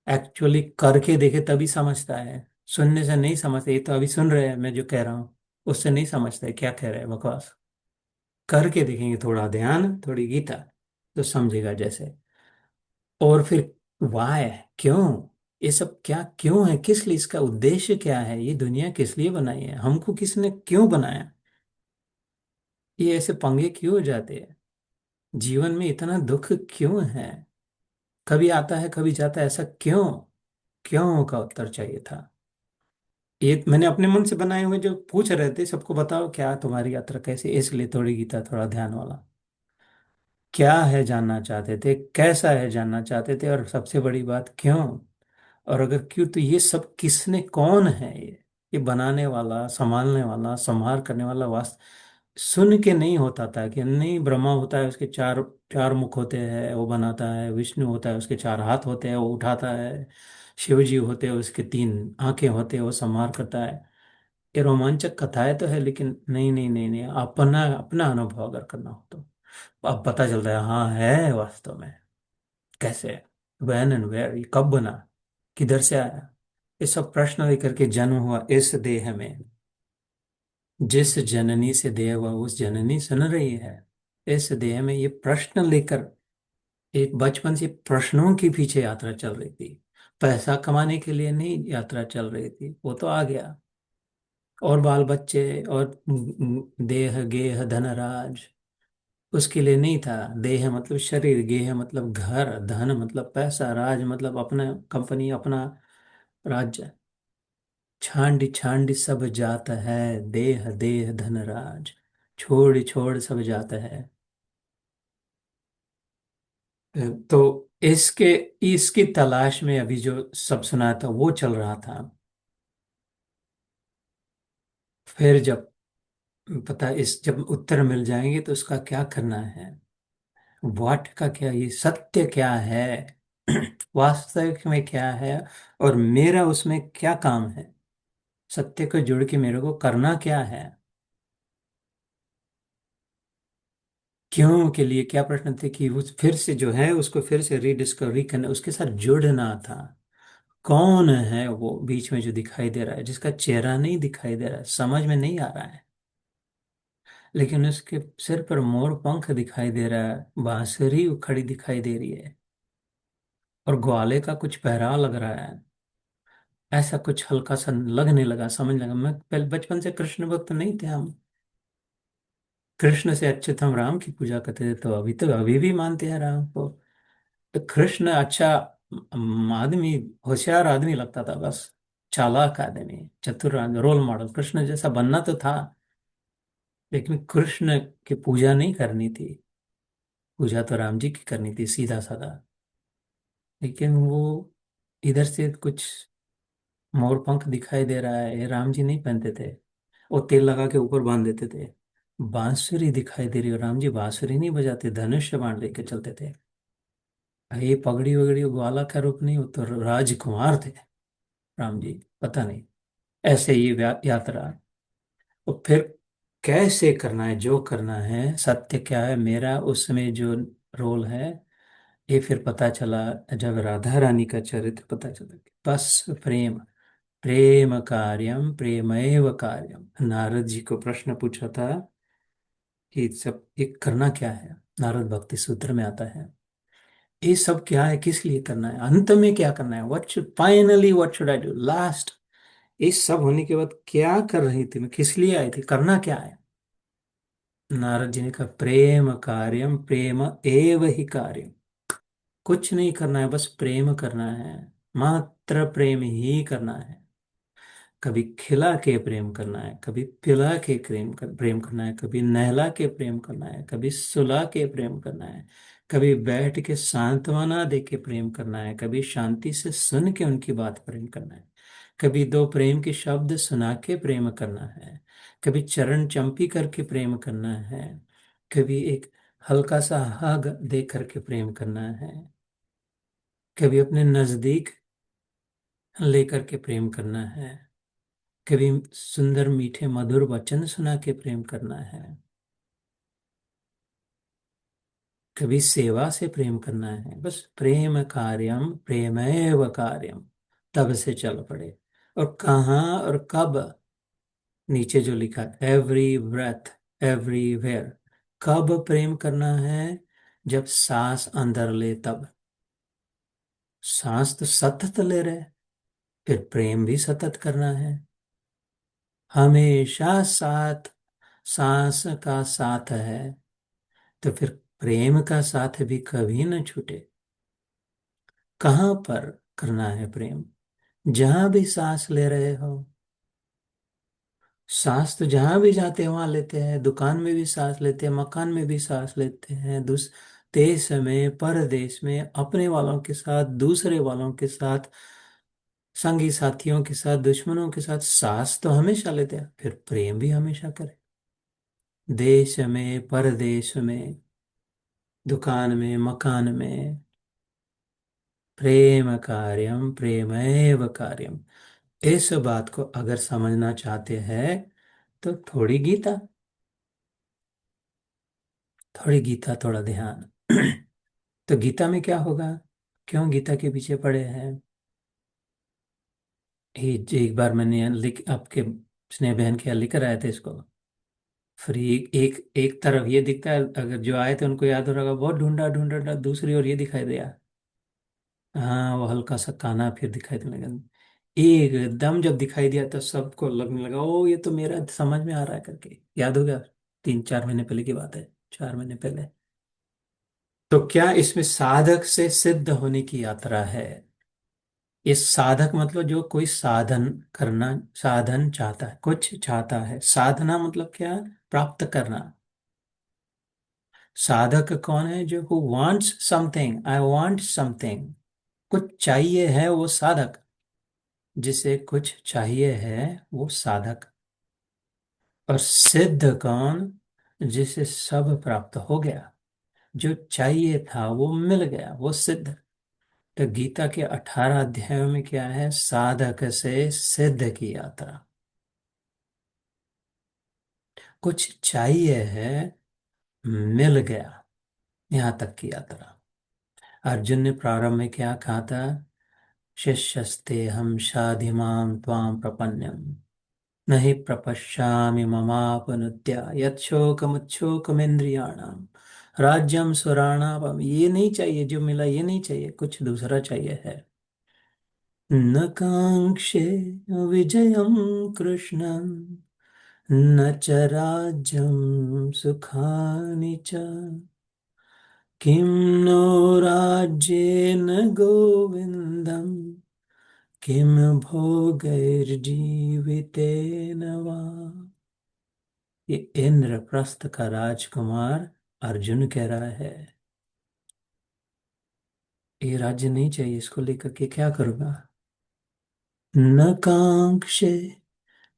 एक्चुअली करके देखे तभी समझता है। सुनने से नहीं समझते, ये तो अभी सुन रहे हैं मैं जो कह रहा हूँ, उससे नहीं समझते क्या कह रहे हैं, बकवास। करके देखेंगे, थोड़ा ध्यान, थोड़ी गीता, तो समझेगा जैसे। और फिर वाय, क्यों, ये सब क्या क्यों है, किस लिए, इसका उद्देश्य क्या है, ये दुनिया किस लिए बनाई है, हमको किसने क्यों बनाया, ये ऐसे पंगे क्यों हो जाते हैं, जीवन में इतना दुख क्यों है, कभी आता है कभी जाता है, ऐसा क्यों, क्यों का उत्तर चाहिए था। ये मैंने अपने मन से बनाए हुए जो पूछ रहे थे, सबको बताओ क्या तुम्हारी यात्रा कैसी, इसलिए थोड़ी गीता, थोड़ा ध्यान वाला। क्या है जानना चाहते थे, कैसा है जानना चाहते थे, और सबसे बड़ी बात क्यों। और अगर क्यों, तो ये सब किसने, कौन है ये बनाने वाला, संभालने वाला, संहार करने वाला, वास्त सुन के नहीं होता था कि नहीं, ब्रह्मा होता है उसके चार चार मुख होते हैं वो बनाता है, विष्णु होता है उसके चार हाथ होते हैं वो उठाता है, शिव जी होते हैं उसके तीन आंखें होते हैं वो संहार करता है। ये रोमांचक कथाएं तो है, लेकिन नहीं नहीं नहीं नहीं, अपना अपना अनुभव अगर करना हो तो अब पता चलता है, हाँ है वास्तव में। कैसे, व्हेन एंड वेयर, ये कब बना, किधर से आया, ये सब प्रश्न लेकर के जन्म हुआ इस देह में। जिस जननी से देह हुआ उस जननी सुन रही है। इस देह में ये प्रश्न लेकर, एक बचपन से प्रश्नों के पीछे यात्रा चल रही थी। पैसा कमाने के लिए नहीं यात्रा चल रही थी, वो तो आ गया। और बाल बच्चे और देह गेह धनराज, उसके लिए नहीं था। देह मतलब शरीर, गेह मतलब घर, धन मतलब पैसा, राज मतलब अपना कंपनी, अपना राज्य। छांड छांड सब जात है, देह देह धनराज, छोड़ छोड़ सब जात है। तो इसके इसकी तलाश में अभी जो सब सुना था वो चल रहा था। फिर जब पता, इस जब उत्तर मिल जाएंगे तो उसका क्या करना है, व्हाट का क्या, ये सत्य क्या है, वास्तविक में क्या है, और मेरा उसमें क्या काम है, सत्य को जुड़ के मेरे को करना क्या है। क्यों के लिए क्या प्रश्न थे कि उस फिर से जो है उसको फिर से रीडिस्कवरी करना, उसके साथ जुड़ना था। कौन है वो बीच में जो दिखाई दे रहा है, जिसका चेहरा नहीं दिखाई दे रहा है, समझ में नहीं आ रहा है, लेकिन उसके सिर पर मोर पंख दिखाई दे रहा है, बांसुरी खड़ी दिखाई दे रही है, और ग्वाले का कुछ पहराव लग रहा है। ऐसा कुछ हल्का सा लगने लगा, समझ लगा। मैं पहले बचपन से कृष्ण भक्त नहीं थे हम, कृष्ण से अच्छे तो हम राम की पूजा करते थे, तो अभी भी मानते हैं राम को। तो कृष्ण अच्छा आदमी, होशियार आदमी लगता था बस, चालाक आदमी, चतुर आदमी, रोल मॉडल कृष्ण जैसा बनना तो था। लेकिन कृष्ण की पूजा नहीं करनी थी, पूजा तो राम जी की करनी थी, सीधा साधा। लेकिन वो इधर से कुछ मोर पंख दिखाई दे रहा है, ये राम जी नहीं पहनते थे, वो तेल लगा के ऊपर बांध देते थे। बांसुरी दिखाई दे रही है, राम जी बांसुरी नहीं बजाते, धनुष्य बाण लेके चलते थे। ये पगड़ी वगड़ी ग्वाला का रूप नहीं, वो तो राजकुमार थे राम जी, पता नहीं। ऐसे ही यात्रा। तो फिर कैसे करना है, जो करना है, सत्य क्या है मेरा उसमें जो रोल है, ये फिर पता चला जब राधा रानी का चरित्र पता चला कि बस प्रेम, प्रेम कार्यम प्रेमैव कार्यम। नारद जी को प्रश्न पूछा था कि सब ये करना क्या है। नारद भक्ति सूत्र में आता है ये सब क्या है, किस लिए करना है, अंत में क्या करना है, what should finally what should I do last. ये सब होने के बाद क्या कर रही थी मैं, किस लिए आई थी, करना क्या है। नारद जी ने कहा प्रेम कार्यम प्रेम एव ही कार्यम। कुछ नहीं करना है, बस प्रेम करना है, मात्र प्रेम ही करना है। कभी खिला के प्रेम करना है, कभी पिला के प्रेम करना है, कभी नहला के प्रेम करना है, कभी सुला के प्रेम करना है, कभी बैठ के सांत्वना दे के प्रेम करना है, कभी शांति से सुन के उनकी बात प्रेम करना है, कभी दो प्रेम के शब्द सुना के प्रेम करना है, कभी चरण चंपी करके प्रेम करना है, कभी एक हल्का सा हग दे करके प्रेम करना है, कभी अपने नजदीक लेकर के प्रेम करना है, कभी सुंदर मीठे मधुर वचन सुना के प्रेम करना है, कभी सेवा से प्रेम करना है। बस प्रेम कार्यम प्रेमैव कार्यम, तब से चल पड़े। और कहाँ और कब, नीचे जो लिखा एवरी ब्रेथ एवरीवेयर। कब प्रेम करना है, जब सांस अंदर ले तब। सांस तो सतत ले रहे, फिर प्रेम भी सतत करना है। हमेशा साथ, सांस का साथ है, तो फिर प्रेम का साथ भी कभी न छूटे। कहाँ पर करना है प्रेम, जहां भी सांस ले रहे हो। सांस तो जहां भी जाते हैं वहां लेते हैं, दुकान में भी सांस लेते हैं, मकान में भी सांस लेते हैं, देश में परदेश में, अपने वालों के साथ दूसरे वालों के साथ, संगी साथियों के साथ दुश्मनों के साथ सांस तो हमेशा लेते हैं, फिर प्रेम भी हमेशा करें। देश में परदेश में, दुकान में मकान में, प्रेम कार्यम प्रेमैव कार्यम। इस बात को अगर समझना चाहते हैं तो थोड़ी गीता, थोड़ी गीता, थोड़ा ध्यान। तो गीता में क्या होगा, क्यों गीता के पीछे पड़े हैं। एक बार मैंने लिख आपके स्नेह बहन के यहाँ लिख कर आए थे इसको। फिर एक एक तरफ ये दिखता है, अगर जो आए थे उनको याद हो रहा होगा, बहुत ढूंढा ढूंढा ढूंढा, दूसरी ओर ये दिखाई दिया। हाँ वो हल्का सा काना फिर दिखाई देने लगा। एकदम जब दिखाई दिया तो सबको लगने लगा ओ ये तो मेरा समझ में आ रहा है करके, याद हो गया। 3-4 महीने पहले की बात है, 4 महीने पहले। तो क्या इसमें साधक से सिद्ध होने की यात्रा है। ये साधक मतलब जो कोई साधन करना, साधन चाहता है, कुछ चाहता है। साधना मतलब क्या, प्राप्त करना। साधक कौन है, जो who wants something, I want something, कुछ चाहिए है वो साधक। जिसे कुछ चाहिए है वो साधक। और सिद्ध कौन, जिसे सब प्राप्त हो गया, जो चाहिए था वो मिल गया, वो सिद्ध। तो गीता के 18 अध्यायों में क्या है, साधक से सिद्ध की यात्रा। कुछ चाहिए है, मिल गया, यहाँ तक की यात्रा। अर्जुन ने प्रारंभ में क्या कहा था, शिष्यस्ते हम शाधिमाम त्वाम प्रपन्नम नहीं प्रपश्यामि ममापनुद्या यच्छोकमुच्छोकमिन्द्रियाणाम राज्यम सुराणाम। ये नहीं चाहिए, जो मिला ये नहीं चाहिए, कुछ दूसरा चाहिए है। न कांक्षे विजयम कृष्ण न च राज्यम सुखानि च किं नो राज्येन गोविन्दम किं भोगैर्जीवितेन वा। ये इंद्रप्रस्थ का राजकुमार अर्जुन कह रहा है, ये राज्य नहीं चाहिए, इसको लेकर के क्या करूंगा। न कांक्षे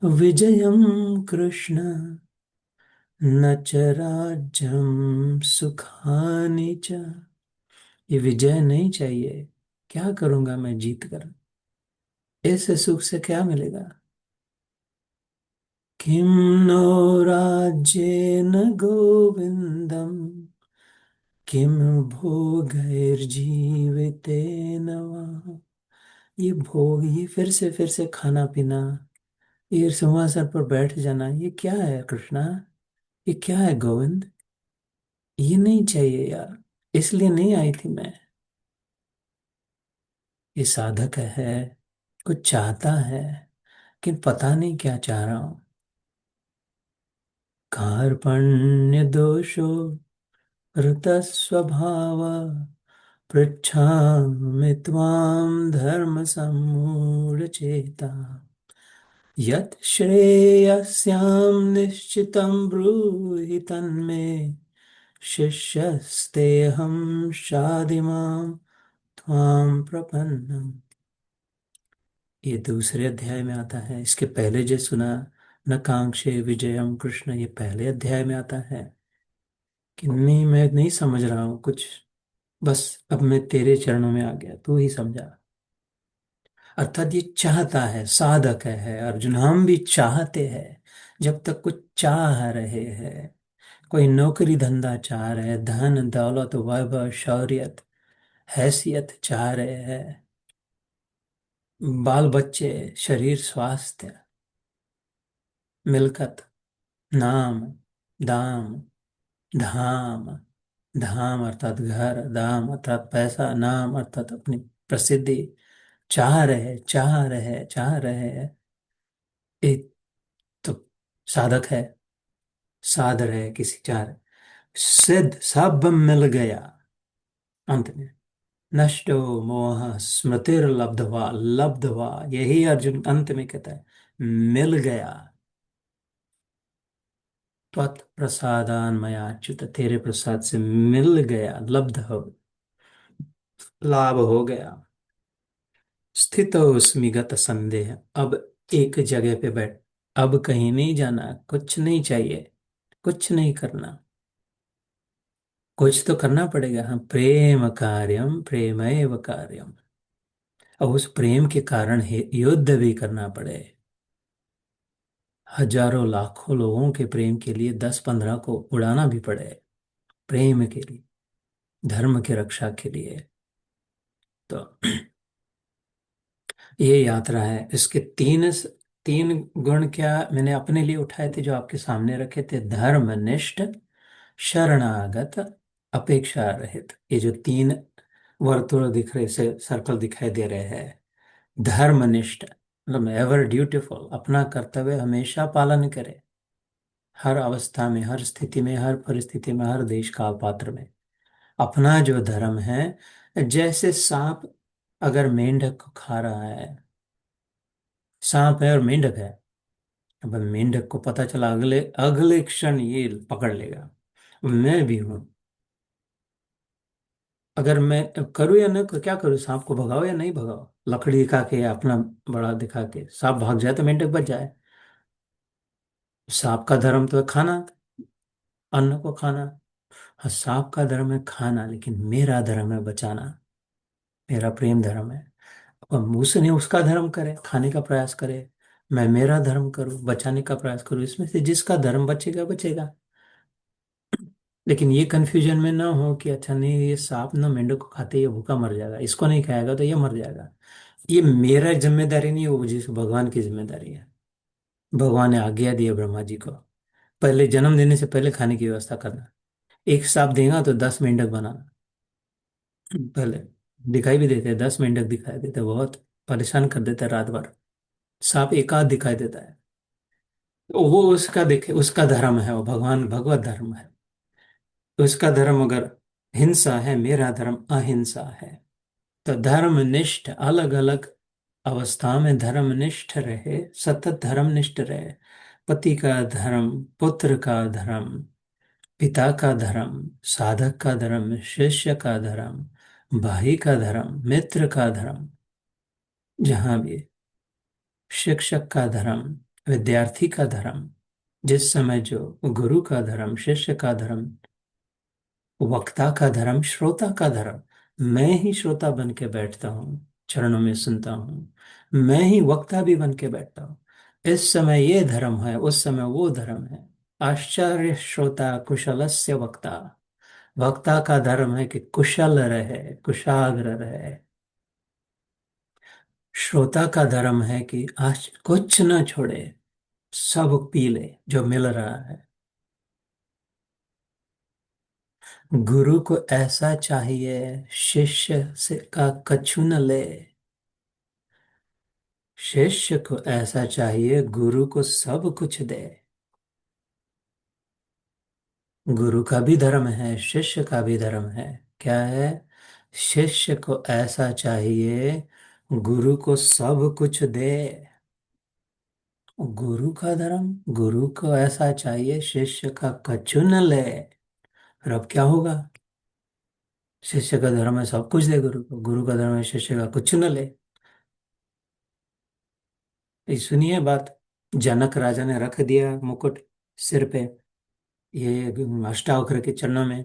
विजयम कृष्ण न च राज्यम सुखानि च। ये विजय नहीं चाहिए, क्या करूंगा मैं जीत कर, इस सुख से क्या मिलेगा। किं नो राज्येन गोविंदम किम भोगैर्जीवितेन वा। ये भोग, ये फिर से खाना पीना, ये सिंहासन पर बैठ जाना, ये क्या है कृष्णा? ये क्या है गोविंद? ये नहीं चाहिए यार, इसलिए नहीं आई थी मैं। ये साधक है, कुछ चाहता है, कि पता नहीं क्या चाह रहा हूं। कार्पण्य दोषो ऋतस्वभाव, पृच्छामि त्वां धर्म सम्मूढ़चेता। यत् श्रेयस्यां निश्चितं ब्रूहि तन्मे, शिष्यस्तेऽहं शाधिमां त्वां प्रपन्नम्। ये दूसरे अध्याय में आता है। इसके पहले जो सुना, न कांक्षे विजयम कृष्ण, ये पहले अध्याय में आता है। कि नहीं, मैं नहीं समझ रहा हूँ कुछ, बस अब मैं तेरे चरणों में आ गया, तू ही समझा। अर्थात ये चाहता है, साधक है अर्जुन, हम भी चाहते हैं। जब तक कुछ चाह रहे हैं, कोई नौकरी धंधा चाह रहे हैं, धन दौलत वैभव शौर्यत हैसियत चाह रहे हैं, बाल बच्चे, शरीर स्वास्थ्य, मिल्कत, नाम, दाम, धाम, धाम अर्थात घर, दाम अर्थात पैसा, नाम अर्थात अपनी प्रसिद्धि, चाह रहे हैं। एक तो साधक है, साध रहे किसी चाह रहे, सिद्ध सब मिल गया अंत में। नष्टो मोह स्मृतिर्लब्धवा, लब्धवा, यही अर्जुन अंत में कहता है, मिल गया। त्वत् प्रसादान मया च्युत, तेरे प्रसाद से मिल गया, लब्ध हो, लाभ हो गया। स्थितोऽस्मि गत संदेह, अब एक जगह पे बैठ, अब कहीं नहीं जाना, कुछ नहीं चाहिए, कुछ नहीं करना। कुछ तो करना पड़ेगा, हाँ, प्रेम कार्यम प्रेमैव कार्यम। अब उस प्रेम के कारण युद्ध भी करना पड़े। हजारों लाखों लोगों के प्रेम के लिए 10-15 को उड़ाना भी पड़े, प्रेम के लिए, धर्म की रक्षा के लिए। तो ये यात्रा है। इसके तीन तीन गुण क्या मैंने अपने लिए उठाए थे, जो आपके सामने रखे थे। धर्मनिष्ठ, शरणागत, अपेक्षा रहित। ये जो तीन वर्तुल दिख रहे से सर्कल दिखाई दे रहे हैं। धर्मनिष्ठ मतलब एवर ड्यूटीफुल, अपना कर्तव्य हमेशा पालन करे, हर अवस्था में, हर स्थिति में, हर परिस्थिति में, हर देश काल पात्र में। अपना जो धर्म है, जैसे सांप अगर मेंढक को खा रहा है, सांप है और मेंढक है, अब मेंढक को पता चला अगले अगले क्षण ये पकड़ लेगा। मैं भी हूं, अगर मैं करूँ या न, क्या करूँ, सांप को भगाओ या नहीं भगाओ, लकड़ी दिखा के या अपना बड़ा दिखा के। सांप भाग जाए तो मेंढक बच जाए। सांप का धर्म तो है खाना, अन्न को खाना। हाँ, सांप का धर्म है खाना, लेकिन मेरा धर्म है बचाना, मेरा प्रेम धर्म है। अब उसने उसका धर्म करे, खाने का प्रयास करे, मैं मेरा धर्म करूं, बचाने का प्रयास करूं। इसमें से जिसका धर्म बचेगा बचेगा। लेकिन ये कंफ्यूजन में ना हो कि अच्छा नहीं, ये सांप ना मेंढक को खाते, ये भूखा मर जाएगा, इसको नहीं खाएगा तो ये मर जाएगा। ये मेरा जिम्मेदारी नहीं है, वो जिस भगवान की जिम्मेदारी है। भगवान ने आज्ञा दी है ब्रह्मा जी को, पहले जन्म देने से पहले खाने की व्यवस्था करना। एक सांप देगा तो 10 मेंढक बनाना। पहले दिखाई भी देते हैं, 10 मेंढक दिखाई देते हैं, बहुत परेशान कर देता है रात भर। सांप एक आध दिखाई देता है, तो वो उसका देखे, उसका धर्म है, वो भगवान भगवत धर्म है। तो उसका धर्म अगर हिंसा है, मेरा धर्म अहिंसा है। तो धर्मनिष्ठ, अलग अलग अवस्था में धर्मनिष्ठ रहे, सतत धर्मनिष्ठ रहे। पति का धर्म, पुत्र का धर्म, पिता का धर्म, साधक का धर्म, शिष्य का धर्म, भाई का धर्म, मित्र का धर्म, जहां भी शिक्षक का धर्म, विद्यार्थी का धर्म, जिस समय जो गुरु का धर्म, शिष्य का धर्म, वक्ता का धर्म, श्रोता का धर्म। मैं ही श्रोता बन के बैठता हूँ, चरणों में सुनता हूँ, मैं ही वक्ता भी बन के बैठता हूँ। इस समय ये धर्म है, उस समय वो धर्म है। आश्चर्य श्रोता कुशलस्य वक्ता, वक्ता का धर्म है कि कुशल रहे, कुशाग्र रहे। श्रोता का धर्म है कि आज कुछ न छोड़े, सब पी ले जो मिल रहा है। गुरु को ऐसा चाहिए, शिष्य से का कछु न ले। शिष्य को ऐसा चाहिए, गुरु को सब कुछ दे। गुरु का भी धर्म है, शिष्य का भी धर्म है। क्या है? शिष्य को ऐसा चाहिए, गुरु को सब कुछ दे। गुरु का धर्म, गुरु को ऐसा चाहिए, शिष्य का कछु न ले। फिर अब क्या होगा? शिष्य का धर्म है सब कुछ दे गुरु को, गुरु का धर्म है शिष्य का कुछ न ले। ये सुनिए बात। जनक राजा ने रख दिया मुकुट सिर पे, ये अष्टावक्र के चरणों में,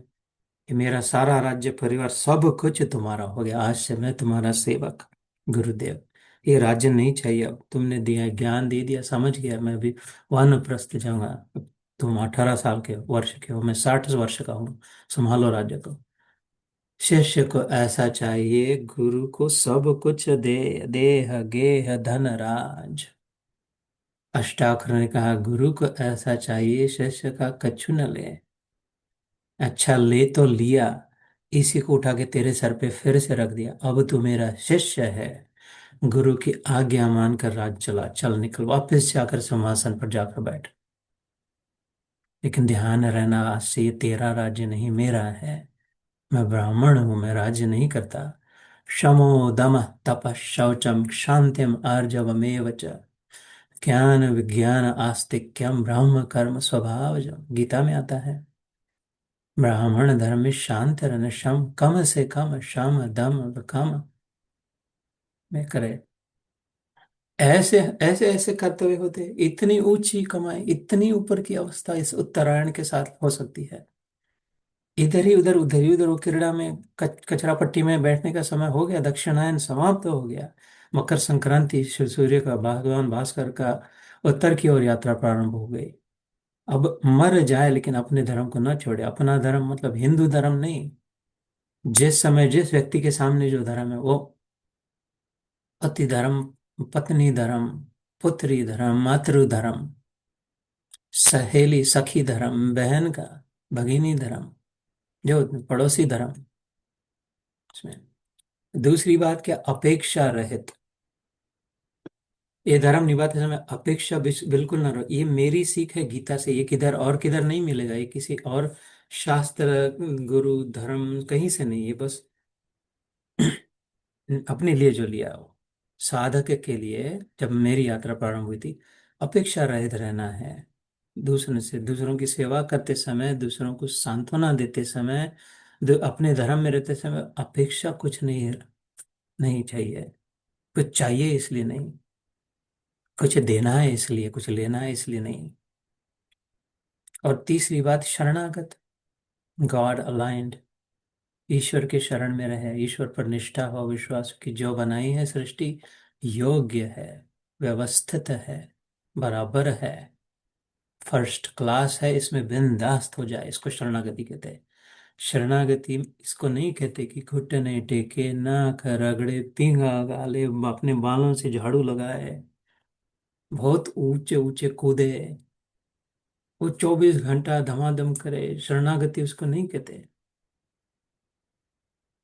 कि मेरा सारा राज्य परिवार सब कुछ तुम्हारा हो गया, आज से मैं तुम्हारा सेवक। गुरुदेव, ये राज्य नहीं चाहिए, अब तुमने दिया, ज्ञान दे दिया, समझ गया, मैं भी वानप्रस्थ जाऊंगा। अब तुम 18 साल के वर्ष के हो, मैं 60 वर्ष का हूँ, संभालो राज्य को। शिष्य को ऐसा चाहिए, गुरु को सब कुछ दे, देह गेह धन राज। अष्टावक्र ने कहा, गुरु को ऐसा चाहिए, शिष्य का कछु न ले। अच्छा, ले तो लिया, इसी को उठा के तेरे सर पे फिर से रख दिया, अब तू मेरा शिष्य है। गुरु की आज्ञा मानकर राज चला, चल निकल, वापस जाकर सिंहासन पर जाकर बैठ। लेकिन ध्यान रहना, आज से ये तेरा राज्य नहीं, मेरा है। मैं ब्राह्मण हूं, मैं राज्य नहीं करता। शमो दमः तपः शौचम क्षान्त्यम आर्जवमेव च ज्ञान विज्ञान आस्तिक्यम ब्रह्म कर्म स्वभावजम, गीता में आता है। ब्राह्मण धर्म में शांत रहना, शम कम से कम, शम दम कम में करे। ऐसे ऐसे ऐसे कर्तव्य होते, इतनी ऊंची कमाई, इतनी ऊपर की अवस्था इस उत्तरायण के साथ हो सकती है। इधर ही उधर, उधर ही उधर, वो क्रीड़ा में कचरा पट्टी में बैठने का समय हो गया, दक्षिणायन समाप्त हो गया। मकर संक्रांति, सूर्य का, भगवान भास्कर का उत्तर की ओर यात्रा प्रारंभ हो गई। अब मर जाए लेकिन अपने धर्म को न छोड़े। अपना धर्म मतलब हिंदू धर्म नहीं, जिस समय जिस व्यक्ति के सामने जो धर्म है वो, पति धर्म, पत्नी धर्म, पुत्री धर्म, मातृ धर्म, सहेली सखी धर्म, बहन का, भगिनी धर्म, जो पड़ोसी धर्म, इसमें। दूसरी बात क्या? अपेक्षा रहित। ये धर्म निभाते समय अपेक्षा बिल्कुल ना रहो। ये मेरी सीख है गीता से, ये किधर और किधर नहीं मिलेगा, ये किसी और शास्त्र, गुरु, धर्म कहीं से नहीं, ये बस अपने लिए जो लिया हो। साधक के लिए जब मेरी यात्रा प्रारंभ हुई थी, अपेक्षा रहित रहना है। दूसरों से, दूसरों की सेवा करते समय, दूसरों को सांत्वना देते समय, अपने धर्म में रहते समय अपेक्षा कुछ नहीं, नहीं चाहिए। कुछ चाहिए इसलिए नहीं, कुछ देना है इसलिए, कुछ लेना है इसलिए नहीं। और तीसरी बात, शरणागत, गॉड अलाइंड, ईश्वर के शरण में रहे, ईश्वर पर निष्ठा हो, विश्वास की जो बनाई है सृष्टि योग्य है, व्यवस्थित है, बराबर है, फर्स्ट क्लास है, इसमें बिंदास्त हो जाए, इसको शरणागति कहते हैं। शरणागति इसको नहीं कहते कि घुटने टेके, नाक रगड़े, पींगा गाले, अपने बालों से झाड़ू लगाए, बहुत ऊंचे ऊंचे कूदे, वो 24 घंटा धमाधम करे, शरणागति उसको नहीं कहते।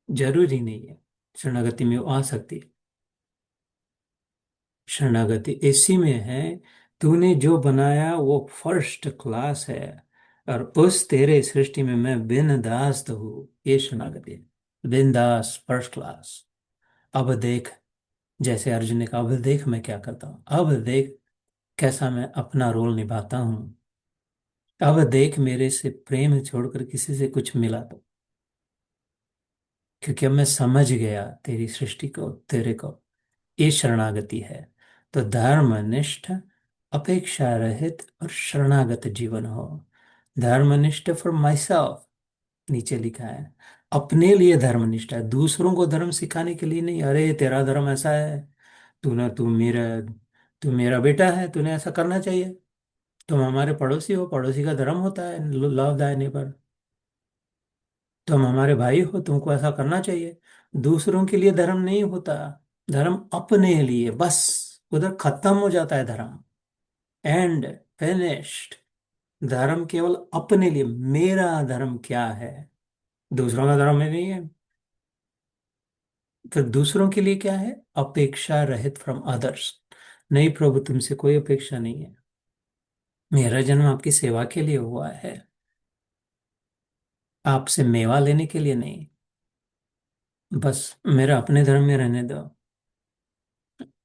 जरूरी नहीं है शरणागति में वो आ सकती है। शरणागति इसी में है, तूने जो बनाया वो फर्स्ट क्लास है, और उस तेरे सृष्टि में मैं बिनदास्त हूँ, ये शरणागति है। बिनदास, फर्स्ट क्लास। अब देख, जैसे अर्जुन ने कहा, अब देख मैं क्या करता हूँ, अब देख कैसा मैं अपना रोल निभाता हूँ, अब देख मेरे से प्रेम छोड़कर किसी से कुछ मिला तो। क्योंकि अब मैं समझ गया तेरी सृष्टि को, तेरे को। ये शरणागति है। तो धर्मनिष्ठ, अपेक्षा रहित और शरणागत जीवन हो। धर्मनिष्ठ फॉर माई सेल्फ, नीचे लिखा है। अपने लिए धर्मनिष्ठ है, दूसरों को धर्म सिखाने के लिए नहीं। अरे तेरा धर्म ऐसा है, तू मेरा बेटा है, तूने ऐसा करना चाहिए। तुम हमारे पड़ोसी हो, पड़ोसी का धर्म होता है लव दाय नेबर। तुम हमारे भाई हो, तुमको ऐसा करना चाहिए। दूसरों के लिए धर्म नहीं होता, धर्म अपने लिए बस। उधर खत्म हो जाता है धर्म, एंड फिनिश्ड। धर्म केवल अपने लिए, मेरा धर्म क्या है, दूसरों का धर्म में नहीं है। फिर दूसरों के लिए क्या है? अपेक्षा रहित फ्रॉम अदर्स। नहीं प्रभु, तुमसे कोई अपेक्षा नहीं है। मेरा जन्म आपकी सेवा के लिए हुआ है, आपसे मेवा लेने के लिए नहीं। बस मेरा अपने धर्म में रहने दो,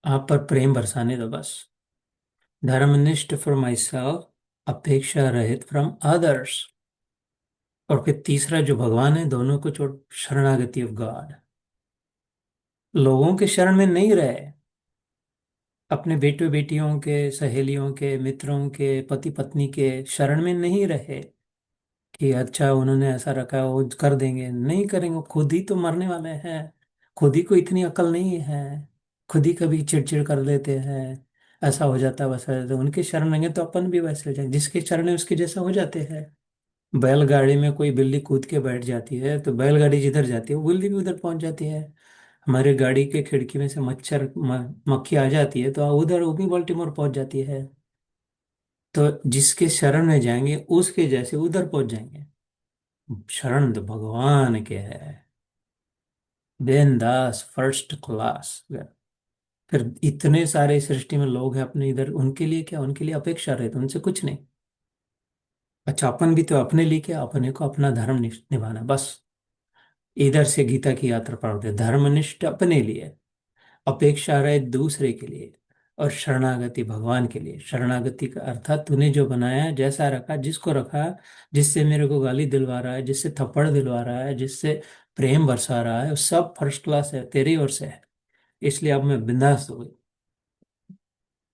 आप पर प्रेम बरसाने दो बस। धर्मनिष्ठ फॉर माई सेल्फ, अपेक्षा रहित फ्रॉम अदर्स। और फिर तीसरा जो भगवान है, दोनों को छोड़, शरणागति ऑफ गॉड। लोगों के शरण में नहीं रहे, अपने बेटे बेटियों के, सहेलियों के, मित्रों के, पति पत्नी के शरण में नहीं रहे कि अच्छा उन्होंने ऐसा रखा है, वो कर देंगे। नहीं करेंगे, वो खुद ही तो मरने वाले हैं। खुद ही को इतनी अकल नहीं है, खुद ही कभी चिड़चिड़ कर देते हैं, ऐसा हो जाता है वैसा हो जाता है। उनके शरण लेंगे तो अपन भी वैसे हो जाएंगे, जिसके शरण है उसके जैसा हो जाते हैं। बैलगाड़ी में कोई बिल्ली कूद के बैठ जाती है तो बैलगाड़ी जिधर जाती है वो बिल्ली भी उधर पहुंच जाती है। हमारे गाड़ी के खिड़की में से मक्खी आ जाती है तो उधर वो भी बाल्टीमोर पहुंच जाती है। तो जिसके शरण में जाएंगे उसके जैसे उधर पहुंच जाएंगे। शरण तो भगवान के है, बिंदास फर्स्ट क्लास। फिर इतने सारे सृष्टि में लोग हैं अपने इधर, उनके लिए क्या, उनके लिए अपेक्षा रहे तो उनसे कुछ नहीं। अच्छा अपन भी तो अपने लिए क्या, अपने को अपना धर्म निभाना बस। इधर से गीता की यात्रा पढ़ते, धर्मनिष्ठ अपने लिए, अपेक्षा रहे दूसरे के लिए, और शरणागति भगवान के लिए। शरणागति का अर्थात तूने जो बनाया, जैसा रखा, जिसको रखा, जिससे मेरे को गाली दिलवा रहा है, जिससे थप्पड़ दिलवा रहा है, जिससे प्रेम बरसा रहा है, वो सब फर्स्ट क्लास है, तेरी ओर से है। इसलिए अब मैं बिंदास हो गई।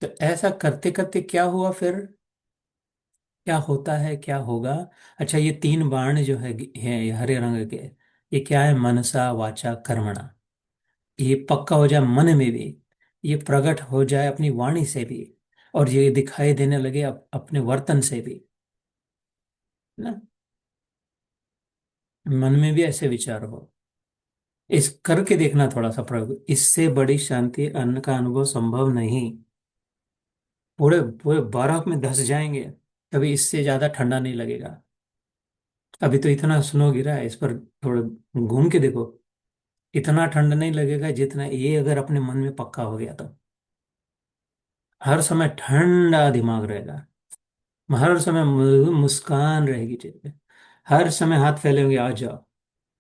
तो ऐसा करते करते क्या हुआ फिर, क्या होता है, क्या होगा? अच्छा, ये तीन बाण जो है ये हरे रंग के, ये क्या है? मनसा वाचा कर्मणा। ये पक्का हो जाए मन में भी, ये प्रकट हो जाए अपनी वाणी से भी, और ये दिखाई देने लगे अपने वर्तन से भी, ना। मन में भी ऐसे विचार हो, इस करके देखना थोड़ा सा प्रयोग, इससे बड़ी शांति अन्न का अनुभव संभव नहीं। पूरे पूरे बर्फ में धंस जाएंगे, कभी इससे ज्यादा ठंडा नहीं लगेगा। अभी तो इतना स्नो गिरा है, इस पर थोड़ा घूम के देखो, इतना ठंड नहीं लगेगा जितना ये अगर अपने मन में पक्का हो गया तो। हर समय ठंडा दिमाग रहेगा, हर समय मुस्कान रहेगी चेहरे पे, हर समय हाथ फैले होंगे, आ जाओ,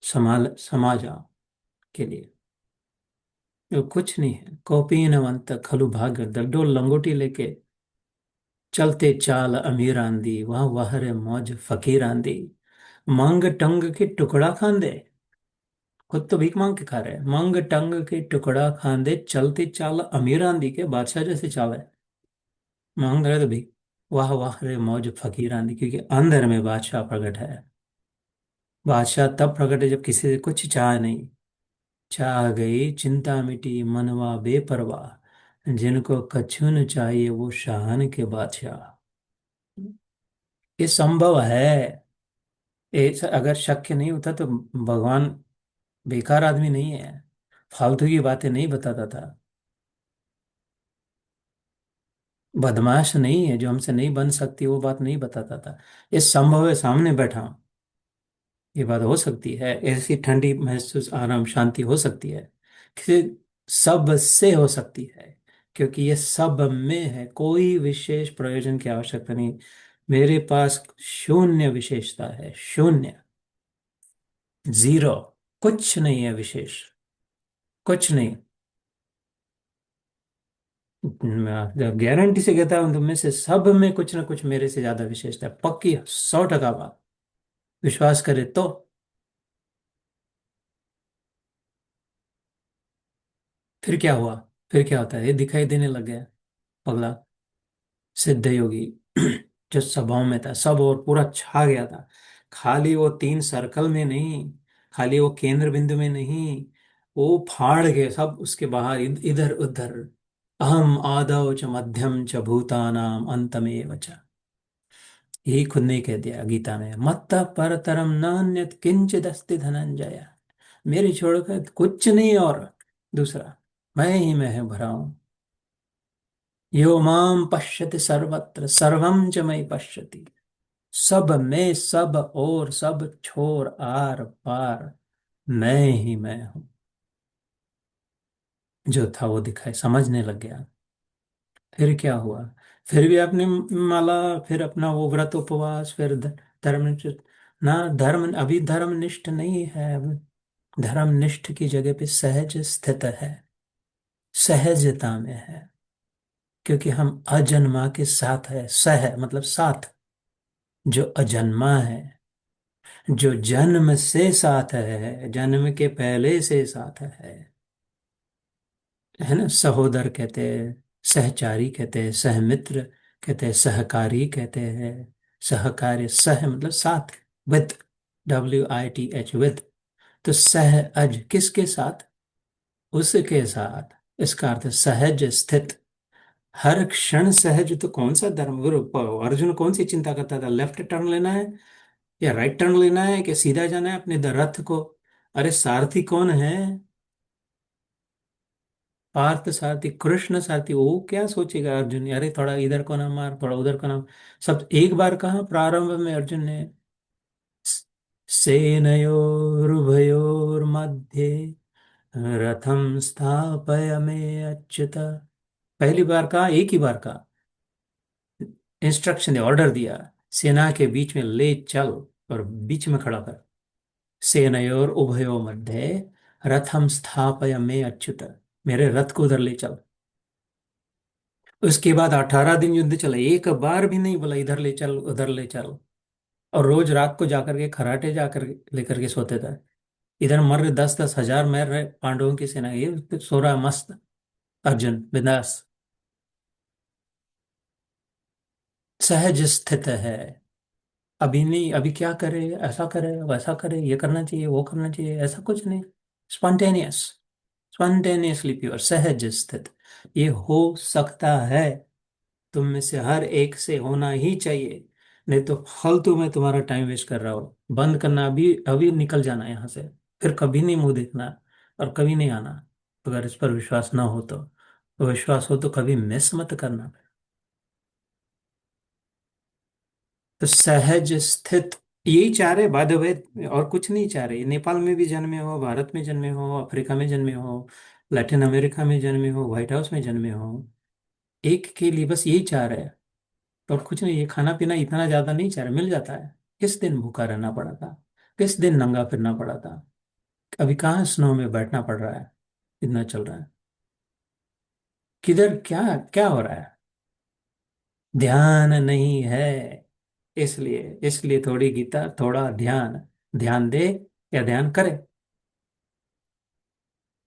संभाल समा जाओ के लिए। वो कुछ नहीं है, कौपीनवंत खलु भाग्य डोल लंगोटी लेके चलते चाल अमीर आंदी, वह वह रे मौज फकीर आंदी। मांग टंग के टुकड़ा खांदे, खुद तो भीख मांग के खा रहे हैं। मांग टंग के टुकड़ा खांदे, चलते चाल अमीर आंदी के, बादशाह जैसे चाल है। मांग रहे तो भीख, वाह वाह रे मौज फकीर आंदी, क्योंकि अंदर में बादशाह प्रकट है। बादशाह तब प्रकट है जब किसी से कुछ चाह नहीं। चाह गई चिंता मिटी मनवा बेपरवाह, जिनको कछु न चाहिए वो शान के बादशाह। ये संभव है। अगर शक्य नहीं होता तो भगवान बेकार आदमी नहीं है, फालतू की बातें नहीं बताता था, बदमाश नहीं है, जो हमसे नहीं बन सकती वो बात नहीं बताता था। ये संभव है, सामने बैठा हूं, ये बात हो सकती है, ऐसी ठंडी महसूस, आराम, शांति हो सकती है, कि सब से हो सकती है, क्योंकि ये सब में है, कोई विशेष प्रयोजन की आवश्यकता नहीं। मेरे पास शून्य विशेषता है, शून्य, जीरो, कुछ नहीं है विशेष, कुछ नहीं। मैं गारंटी से कहता हूं, तुम में से सब में कुछ ना कुछ मेरे से ज्यादा विशेषता है, पक्की 100% बात। विश्वास करे तो। फिर क्या हुआ? फिर क्या होता है? ये दिखाई देने लग गया, पगला सिद्ध योगी जो सभाओं में था, सब और पूरा छा गया था। खाली वो तीन सर्कल में नहीं, खाली वो केंद्र बिंदु में नहीं, वो फाड़ गए सब उसके बाहर, इधर उधर। अहम आदौ च मध्यम च भूतानाम अंतमेव च। यही खुद ने कह दिया गीता में, मत्तः परतरम नान्यत् किंचित् अस्ति धनंजय। मेरे छोड़कर कुछ नहीं और दूसरा, मैं ही मैं है भरा हूं। यो माम पश्यति सर्वत्र सर्वम च मयि पश्यति। सब में सब और सब छोर आर पार मैं ही मैं हूं। जो था वो दिखाई समझने लग गया। फिर क्या हुआ? फिर भी अपनी माला, फिर अपना वो व्रत उपवास, फिर धर्म ना, धर्म अभी धर्मनिष्ठ नहीं है अब। धर्मनिष्ठ की जगह पे सहज स्थित है, सहजता में है। क्योंकि हम अजन्मा के साथ है, सह मतलब साथ। जो अजन्मा है, जो जन्म से साथ है, जन्म के पहले से साथ है ना। सहोदर कहते हैं, सहचारी कहते हैं, सहमित्र कहते हैं, सहकारी कहते हैं। सहकार्य, सह मतलब साथ, विद, WITH, विद। तो सह अज किसके साथ? उसके साथ। इसका अर्थ है सहज स्थित, हर क्षण सहज। तो कौन सा धर्म गुरु अर्जुन कौन सी चिंता करता था? लेफ्ट टर्न लेना है या राइट टर्न लेना है कि सीधा जाना है अपने रथ को? अरे सारथी कौन है? पार्थ सारथी, कृष्ण सारथी। वो क्या सोचेगा अर्जुन, अरे थोड़ा इधर को ना मार, थोड़ा उधर को ना। सब एक बार कहा प्रारंभ में अर्जुन ने, सेनयोरुभयोर्मध्ये रथम स्थापय अच्युत। पहली बार कहा, एक ही बार कहा, इंस्ट्रक्शन दे, ऑर्डर दिया, सेना के बीच में ले चल और बीच में खड़ा कर। सेनयोर उभयो मध्ये रथम स्थापय में अच्युत, मेरे रथ को उधर ले चल। उसके बाद 18 दिन युद्ध चला, एक बार भी नहीं बोला इधर ले चल उधर ले चल। और रोज रात को जाकर के खराटे जाकर लेकर के सोते थे। इधर मर रहे 10-10 हजार मर रहे पांडवों की सेना, ये उस पे सो रहा है मस्त अर्जुन बिंदास। सहज स्थित है। अभी नहीं, अभी क्या करे, ऐसा करे वैसा करे, ये करना चाहिए वो करना चाहिए, ऐसा कुछ नहीं। स्पॉन्टेनियस, स्पॉन्टेनियसली प्योर, सहज स्थित। ये हो सकता है, तुम में से हर एक से होना ही चाहिए। नहीं तो फालतू में तुम्हारा टाइम वेस्ट कर रहा हो। बंद करना, अभी अभी निकल जाना यहाँ से। फिर कभी नहीं मुंह देखना और कभी नहीं आना। अगर इस पर विश्वास ना हो तो विश्वास हो तो कभी मिस मत करना। तो सहज स्थित यही चाह रहे बाय द वे, और कुछ नहीं चाह रहे। नेपाल में भी जन्मे हो, भारत में जन्मे हो, अफ्रीका में जन्मे हो, लैटिन अमेरिका में जन्मे हो, व्हाइट हाउस में जन्मे हो, एक के लिए बस यही चाह रहे हैं। और कुछ नहीं, ये खाना पीना इतना ज्यादा नहीं चाह रहे, मिल जाता है। किस दिन भूखा रहना पड़ा था, किस दिन नंगा फिरना पड़ा था, अभी कहाँ स्नो में बैठना पड़ रहा है, इतना चल रहा है। किधर क्या क्या हो रहा है? ध्यान नहीं है। इसलिए इसलिए थोड़ी गीता, थोड़ा ध्यान, ध्यान दे या ध्यान करे।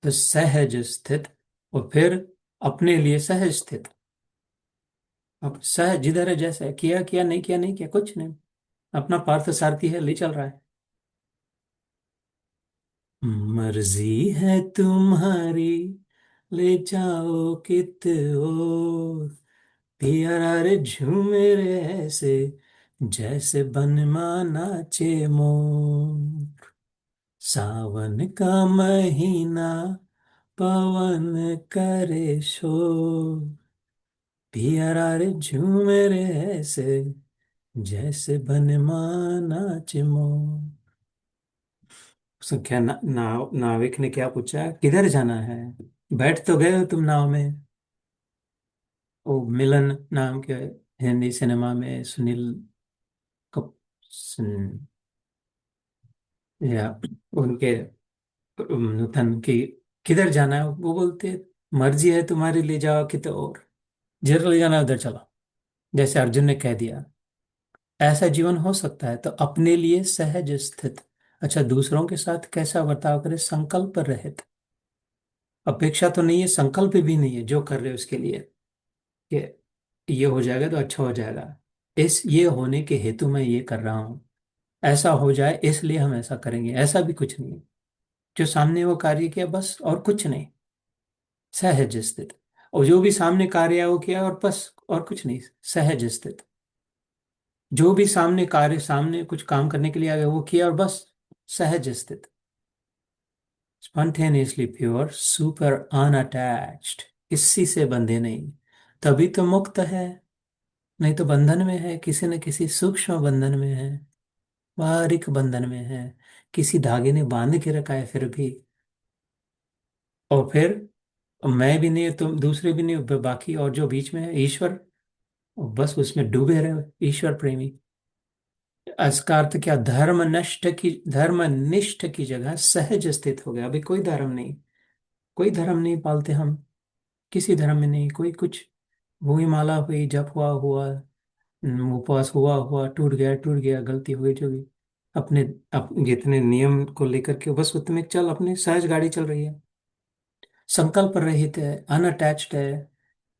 तो सहज स्थित, और फिर अपने लिए सहज स्थित। अब सहज जिधर है, जैसे है, किया किया नहीं किया नहीं किया, कुछ नहीं। अपना पार्थ सारथी है, ले चल रहा है। मर्जी है तुम्हारी, ले जाओ कित और, पिया रे झूमे रे ऐसे, जैसे बनमाना नाचे मोर। सावन का महीना, पवन करे शोर, पिया रे झूमे रे ऐसे, जैसे बनमाना नाचे मोर। क्या नाविक ने क्या पूछा, किधर जाना है? बैठ तो गए हो तुम नाव में। वो मिलन नाम के हिंदी सिनेमा में सुनील कप सुन, या उनके नूतन की, किधर जाना है? वो बोलते, मर्जी है तुम्हारी, ले जाओ कितो और, जिधर ले जाना है उधर चलो। जैसे अर्जुन ने कह दिया। ऐसा जीवन हो सकता है तो अपने लिए सहज स्थित। अच्छा, दूसरों के साथ कैसा बर्ताव करे? संकल्प रहित। अपेक्षा तो नहीं है, संकल्प भी नहीं है जो कर रहे हो उसके लिए, कि ये हो जाएगा तो अच्छा हो जाएगा, इस ये होने के हेतु मैं ये कर रहा हूँ, ऐसा हो जाए इसलिए हम ऐसा करेंगे, ऐसा भी कुछ नहीं है। जो सामने वो कार्य किया बस, और कुछ नहीं। सहज स्थित। और जो भी सामने कार्य है वो किया और बस, और कुछ नहीं। सहज स्थित। जो भी सामने कार्य, सामने कुछ काम करने के लिए आ गया वो किया और बस सहज स्थित, स्पॉन्टेनियसली प्योर, सुपर अनअटैच्ड, किसी से बंधे नहीं, तभी तो मुक्त है। नहीं तो बंधन में है, किसी न किसी सूक्ष्म बंधन में है, बारीक बंधन में है, किसी धागे ने बांध के रखा है फिर भी। और फिर मैं भी नहीं, तुम दूसरे भी नहीं, बाकी और जो बीच में है ईश्वर, बस उसमें डूबे रहे ईश्वर प्रेमी। इसका अर्थ क्या, धर्म निष्ठ की जगह सहज स्थित हो गया। अभी कोई धर्म नहीं, कोई धर्म नहीं पालते हम, किसी धर्म में नहीं कोई कुछ। वही माला हुई, जप हुआ हुआ, उपवास हुआ हुआ, टूट गया, गलती हुई जो भी, अपने जितने नियम को लेकर के बस उतने चल, अपनी सहज गाड़ी चल रही है, संकल्प रहित है, अनअटैच्ड है।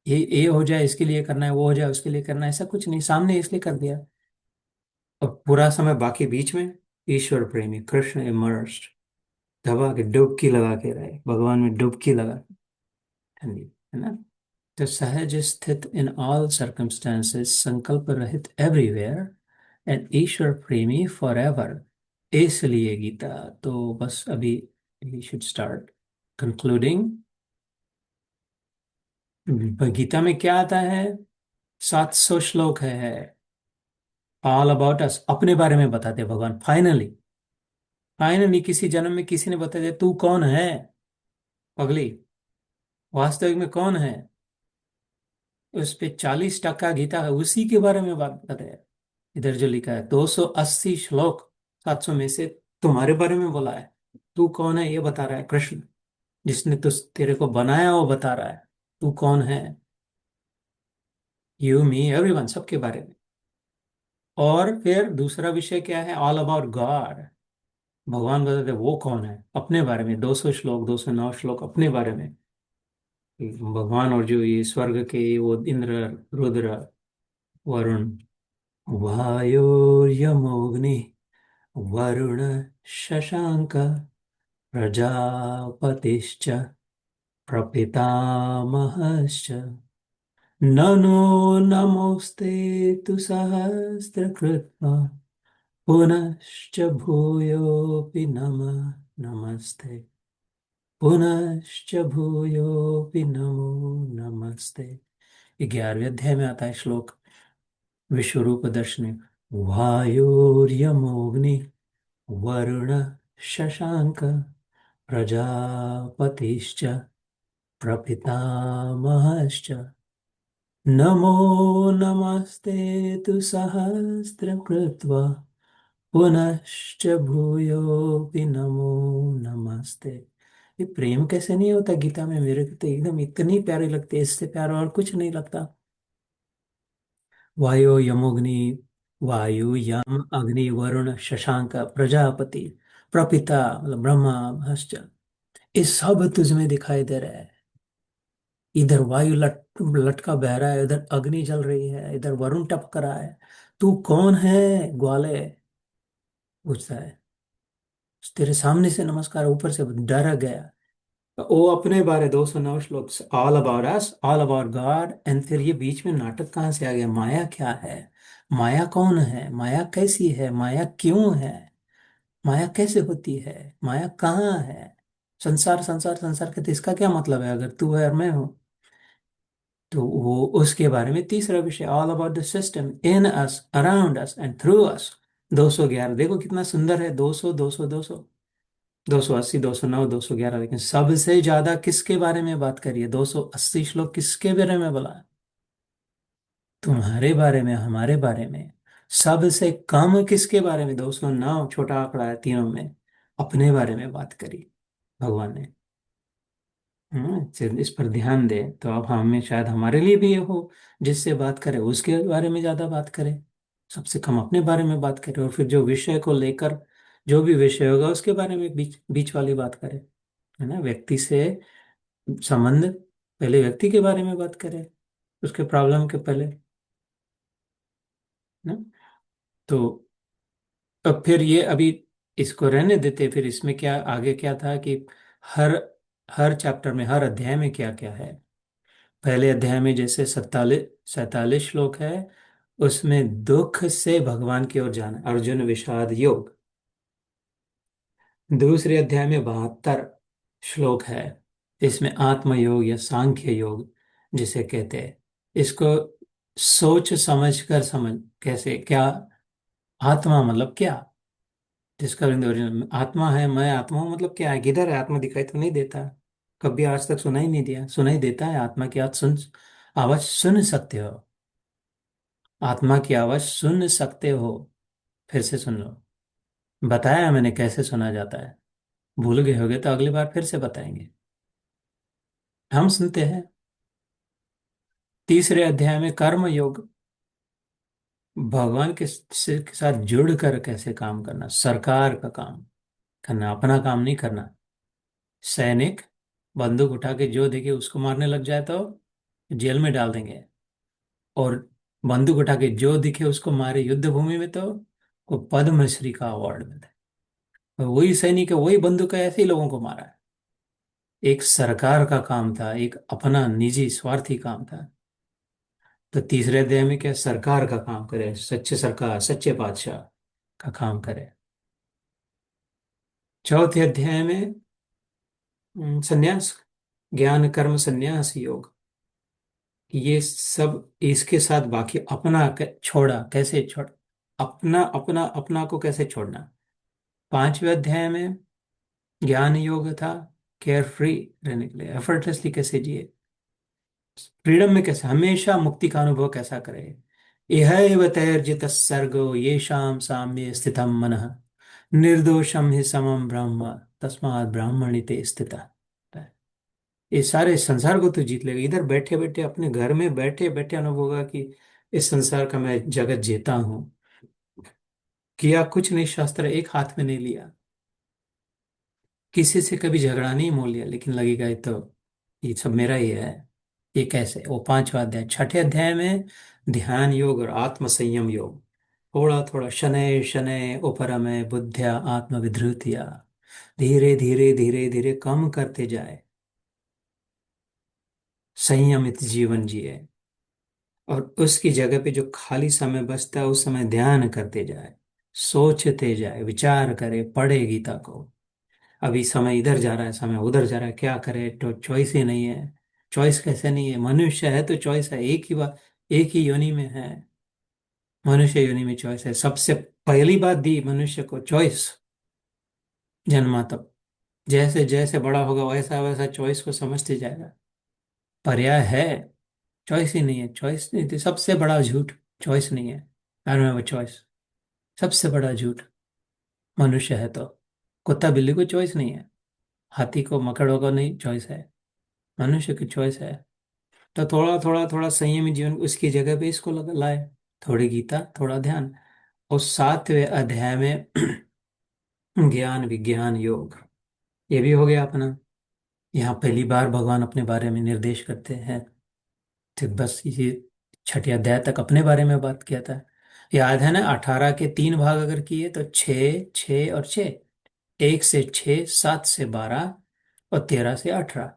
ये हो जाए इसके लिए करना है, वो हो जाए उसके लिए करना है, ऐसा कुछ नहीं, सामने इसलिए कर दिया। और पूरा समय बाकी बीच में ईश्वर प्रेमी कृष्ण इमर्स्ड, दबा के डुबकी लगा के रहे, भगवान में डुबकी लगा के, ठंडी, है ना। तो सहज स्थित इन ऑल सर्कमस्टेंसेस, संकल्प रहित एवरीवेयर, एंड ईश्वर प्रेमी फॉर एवर, इसलिए गीता। तो बस अभी we should start concluding. Gita में क्या आता है, 700 श्लोक है, ऑल अबाउट अस, अपने बारे में बताते हैं भगवान। फाइनली, फाइनली किसी जन्म में किसी ने बता दिया तू कौन है, पगली, वास्तविक में कौन है। उस पे 40% गीता है उसी के बारे में बात कर रहे हैं। इधर जो लिखा है 280 श्लोक, 700 में से तुम्हारे बारे में बोला है। तू कौन है ये बता रहा है कृष्ण, जिसने तेरे को बनाया वो बता रहा है तू कौन है। यू मी एवरीवन, सबके बारे में। और फिर दूसरा विषय क्या है, ऑल अबाउट गॉड, भगवान बताते वो कौन है अपने बारे में, 200 श्लोक, 209 श्लोक अपने बारे में, भगवान। और जो ये स्वर्ग के वो इंद्र, रुद्र, वरुण, वायुर्यमोग्नि, वरुण, शशांक, प्रजापतिश्च, प्रपितामहश्च, ननो नमोस्ते तु सहस्रकृत्वा, पुनश्च भूयोऽपि नमः नमस्ते, पुनश्च भूयोऽपि नमो नमस्ते। 11वें अध्याय में आता है श्लोक, विश्वरूप दर्शने, वायुर्यमोग्नि, वरुण, शशांक, प्रजापतिश्च, प्रपितामहश्च, नमो नमस्ते तु सहस्रकृत्वा, पुनश्च भूयोऽपि नमो नमस्ते। ये प्रेम कैसे नहीं होता गीता में, मेरे को तो एकदम इतनी प्यारी लगती है, इससे प्यारा और कुछ नहीं लगता। वायु यमोग्नि, वायु यम अग्नि वरुण शशांक प्रजापति, प्रपिता मतलब ब्रह्मा हश्च, ये सब तुझ में दिखाई दे रहा है। इधर वायु लटका बह रहा है, इधर अग्नि जल रही है, इधर वरुण टपक रहा है। तू कौन है ग्वाले, पूछता है। तेरे सामने से नमस्कार, ऊपर से डर गया। वो अपने बारे, 209 श्लोक, all about us, all about God. And फिर ये बीच में नाटक कहाँ से आ गया, माया क्या है, माया कौन है, माया कैसी है, माया क्यों है, माया कैसे होती है, माया कहाँ है। संसार संसार संसार कहते इसका क्या मतलब है, अगर तू है और मैं हूं। तो वो उसके बारे में तीसरा विषय, all about the system in us, around us and through us. 211, देखो कितना सुंदर है, 200 200 200, 280, 209, 211, लेकिन सबसे ज्यादा किसके बारे में बात करिए, 280 श्लोक किसके बारे में बोला है? तुम्हारे बारे में, हमारे बारे में। सबसे कम किसके बारे में, 209, छोटा आंकड़ा है तीनों में, अपने बारे में बात करी भगवान ने। इस पर ध्यान दे तो अब हमें शायद हमारे लिए भी ये हो, जिससे बात करे उसके बारे में ज्यादा बात करें, सबसे कम अपने बारे में बात करें, और फिर जो विषय को लेकर जो भी विषय होगा उसके बारे में बीच बीच वाली बात करें, है ना। व्यक्ति से संबंध, पहले व्यक्ति के बारे में बात करें, उसके प्रॉब्लम के पहले, ना। तो अब फिर ये अभी इसको रहने देते, फिर इसमें क्या आगे क्या था कि हर हर चैप्टर में, हर अध्याय में क्या क्या है। पहले अध्याय में जैसे 47 47 श्लोक है, उसमें दुख से भगवान की ओर जाना, अर्जुन विषाद योग। दूसरे अध्याय में 72 श्लोक है। इसमें आत्मयोग या सांख्य योग जिसे कहते हैं, इसको सोच समझ कर समझ, कैसे क्या, आत्मा मतलब क्या, जिसका ओरिजिनल आत्मा है, मैं आत्मा हूं मतलब क्या है, किधर है आत्मा, दिखाई तो नहीं देता, कभी आज तक सुना ही नहीं दिया, सुनाई देता है आत्मा की आवाज सुन सकते हो, आत्मा की आवाज सुन सकते हो। फिर से सुन लो, बताया मैंने कैसे सुना जाता है, भूल गए होगे तो अगली बार फिर से बताएंगे। हम सुनते हैं। तीसरे अध्याय में कर्म योग, भगवान के साथ जुड़कर कैसे काम करना, सरकार का काम करना, अपना काम नहीं करना। सैनिक बंदूक उठा के जो देखे उसको मारने लग जाए तो जेल में डाल देंगे, और बंदूक उठा के जो दिखे उसको मारे युद्ध भूमि में तो को पद्मश्री का अवार्ड मिलता है। वही सैनिक है, वही बंदूक है, ऐसे ही लोगों को मारा है। एक सरकार का काम था, एक अपना निजी स्वार्थी काम था। तो तीसरे अध्याय में क्या, सरकार का काम करे, सच्चे सरकार सच्चे बादशाह का काम करे। चौथे अध्याय में संन्यास, ज्ञान कर्म संन्यास योग, ये सब इसके साथ बाकी अपना छोड़ा, कैसे छोड़, अपना अपना अपना को कैसे छोड़ना। पांचवें अध्याय में ज्ञान योग था, केयर फ्री रहने के लिए, एफर्टलेसली कैसे जिए, फ्रीडम में कैसे, हमेशा मुक्ति का अनुभव कैसा करे। इहैव तैर्जित सर्गो येषां साम्ये स्थितं मनः, निर्दोषम ही समम ब्रह्म तस्मात् ब्राह्मणि ते स्थितः। ये सारे संसार को तो जीत लेगा, इधर बैठे बैठे अपने घर में बैठे बैठे अनुभव होगा कि इस संसार का मैं जगत जीता हूँ। किया कुछ नहीं, शास्त्र एक हाथ में नहीं लिया, किसी से कभी झगड़ा नहीं मोल लिया, लेकिन लगेगा ये तो, ये सब मेरा ही है। ये कैसे, वो पांचवा अध्याय। छठे अध्याय में ध्यान योग और आत्म संयम योग, थोड़ा थोड़ा शनै शनै उपरमय बुद्ध्या आत्मविधृतिया, धीरे धीरे धीरे धीरे कम करते जाए, संयमित जीवन जिए, और उसकी जगह पे जो खाली समय बचता है उस समय ध्यान करते जाए, सोचते जाए, विचार करे, पढ़े गीता को। अभी समय इधर जा रहा है, समय उधर जा रहा है, क्या करे, तो चॉइस ही नहीं है। चॉइस कैसे नहीं है, मनुष्य है तो चॉइस है, एक ही बात, एक ही योनि में है, मनुष्य योनि में चॉइस है। सबसे पहली बात दी मनुष्य को चॉइस, जन्मा तब, जैसे जैसे बड़ा होगा वैसा वैसा चॉइस को समझते जाएगा। पर्याय है, चॉइस ही नहीं है, चॉइस नहीं थी, सबसे बड़ा झूठ, चॉइस नहीं है, I don't have a choice, सबसे बड़ा झूठ। मनुष्य है तो, कुत्ता बिल्ली को चॉइस नहीं है, हाथी को मकड़ों को नहीं चॉइस है, मनुष्य की चॉइस है। तो थोड़ा थोड़ा थोड़ा संयमी जीवन उसकी जगह पे इसको लगा लाए, थोड़ी गीता थोड़ा ध्यान। और सातवें अध्याय में ज्ञान विज्ञान योग, ये भी हो गया अपना। यहाँ पहली बार भगवान अपने बारे में निर्देश करते हैं, तो बस ये छठे अध्याय तक अपने बारे में बात किया था। याद है ना, 18 के 3 भाग अगर किए तो 6 6 और 6, 1 से 6, 7 से 12 और 13 से 18।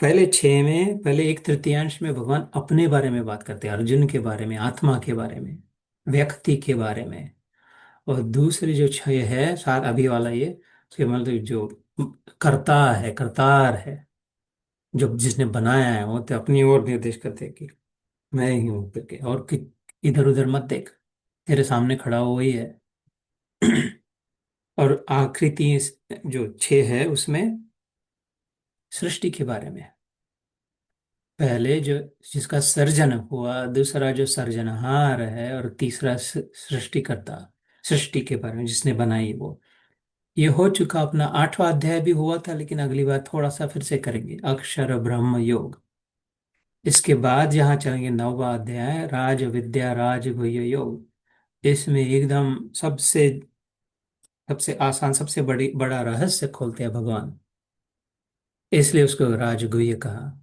पहले 6 में, पहले एक तृतीयांश में भगवान अपने बारे में बात करते हैं, अर्जुन के बारे में, आत्मा के बारे में, व्यक्ति के बारे में। और दूसरे जो 6 है, 7 अभी वाला ये, उसके मतलब जो कर्ता है, करतार है, जो जिसने बनाया है, वो तो अपनी ओर निर्देश करते हैं कि मैं ही हूं करके, और कि इधर उधर मत देख, तेरे सामने खड़ा हुआ ही है। और आखिरी 30 जो 6 है उसमें सृष्टि के बारे में, पहले जो जिसका सर्जन हुआ, दूसरा जो सर्जनहार है, और तीसरा सृष्टिकर्ता, सृष्टि के बारे में जिसने बनाई वो। ये हो चुका अपना 8वां अध्याय भी हुआ था, लेकिन अगली बार थोड़ा सा फिर से करेंगे, अक्षर ब्रह्म योग। इसके बाद यहाँ चलेंगे 9वां अध्याय, राज विद्या राज गुह्य योग। इसमें एकदम सबसे सबसे आसान, सबसे बड़ा रहस्य खोलते हैं भगवान, इसलिए उसको राजगुह्य कहा।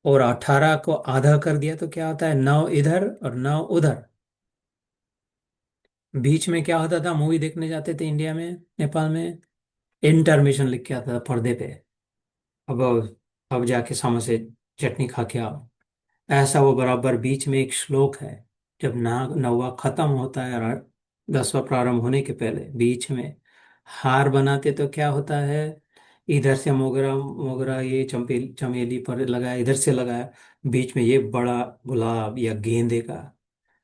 और 18 को आधा कर दिया तो क्या होता है, 9 इधर और 9 उधर। बीच में क्या होता था, मूवी देखने जाते थे इंडिया में, नेपाल में, इंटरमिशन लिख के आता था पर्दे पे, अब अब जाके सामने से चटनी खा के आओ, ऐसा वो बराबर बीच में एक श्लोक है, जब नौवा खत्म होता है और 10वां प्रारंभ होने के पहले बीच में हार बनाते तो क्या होता है, इधर से मोगरा मोगरा ये चमेली पर लगाया, इधर से लगाया, बीच में ये बड़ा गुलाब या गेंदे का।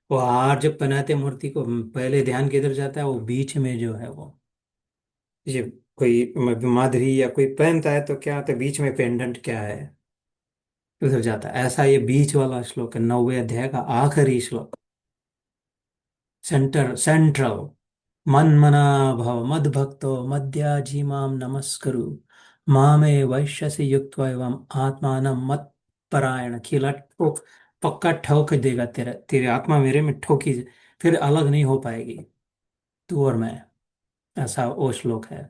वो हार जब बनाते मूर्ति को, पहले ध्यान किधर जाता है, वो बीच में जो है वो, ये कोई माधुरी या कोई पहनता है तो क्या होता है, बीच में पेंडेंट क्या है, उधर जाता है। ऐसा ये बीच वाला श्लोक है 9वें अध्याय का आखिरी श्लोक। सेंट्रल। मन्मना भव मद्भक्तो मद्याजी माम नमस्कुरु, मामे वैश्यसि युक्त्वा एवं आत्मानं मत्परायण। खिला पक्का ठोक देगा, तेरा तेरी आत्मा मेरे में ठोकी, फिर अलग नहीं हो पाएगी तू और मैं। ऐसा वो श्लोक है।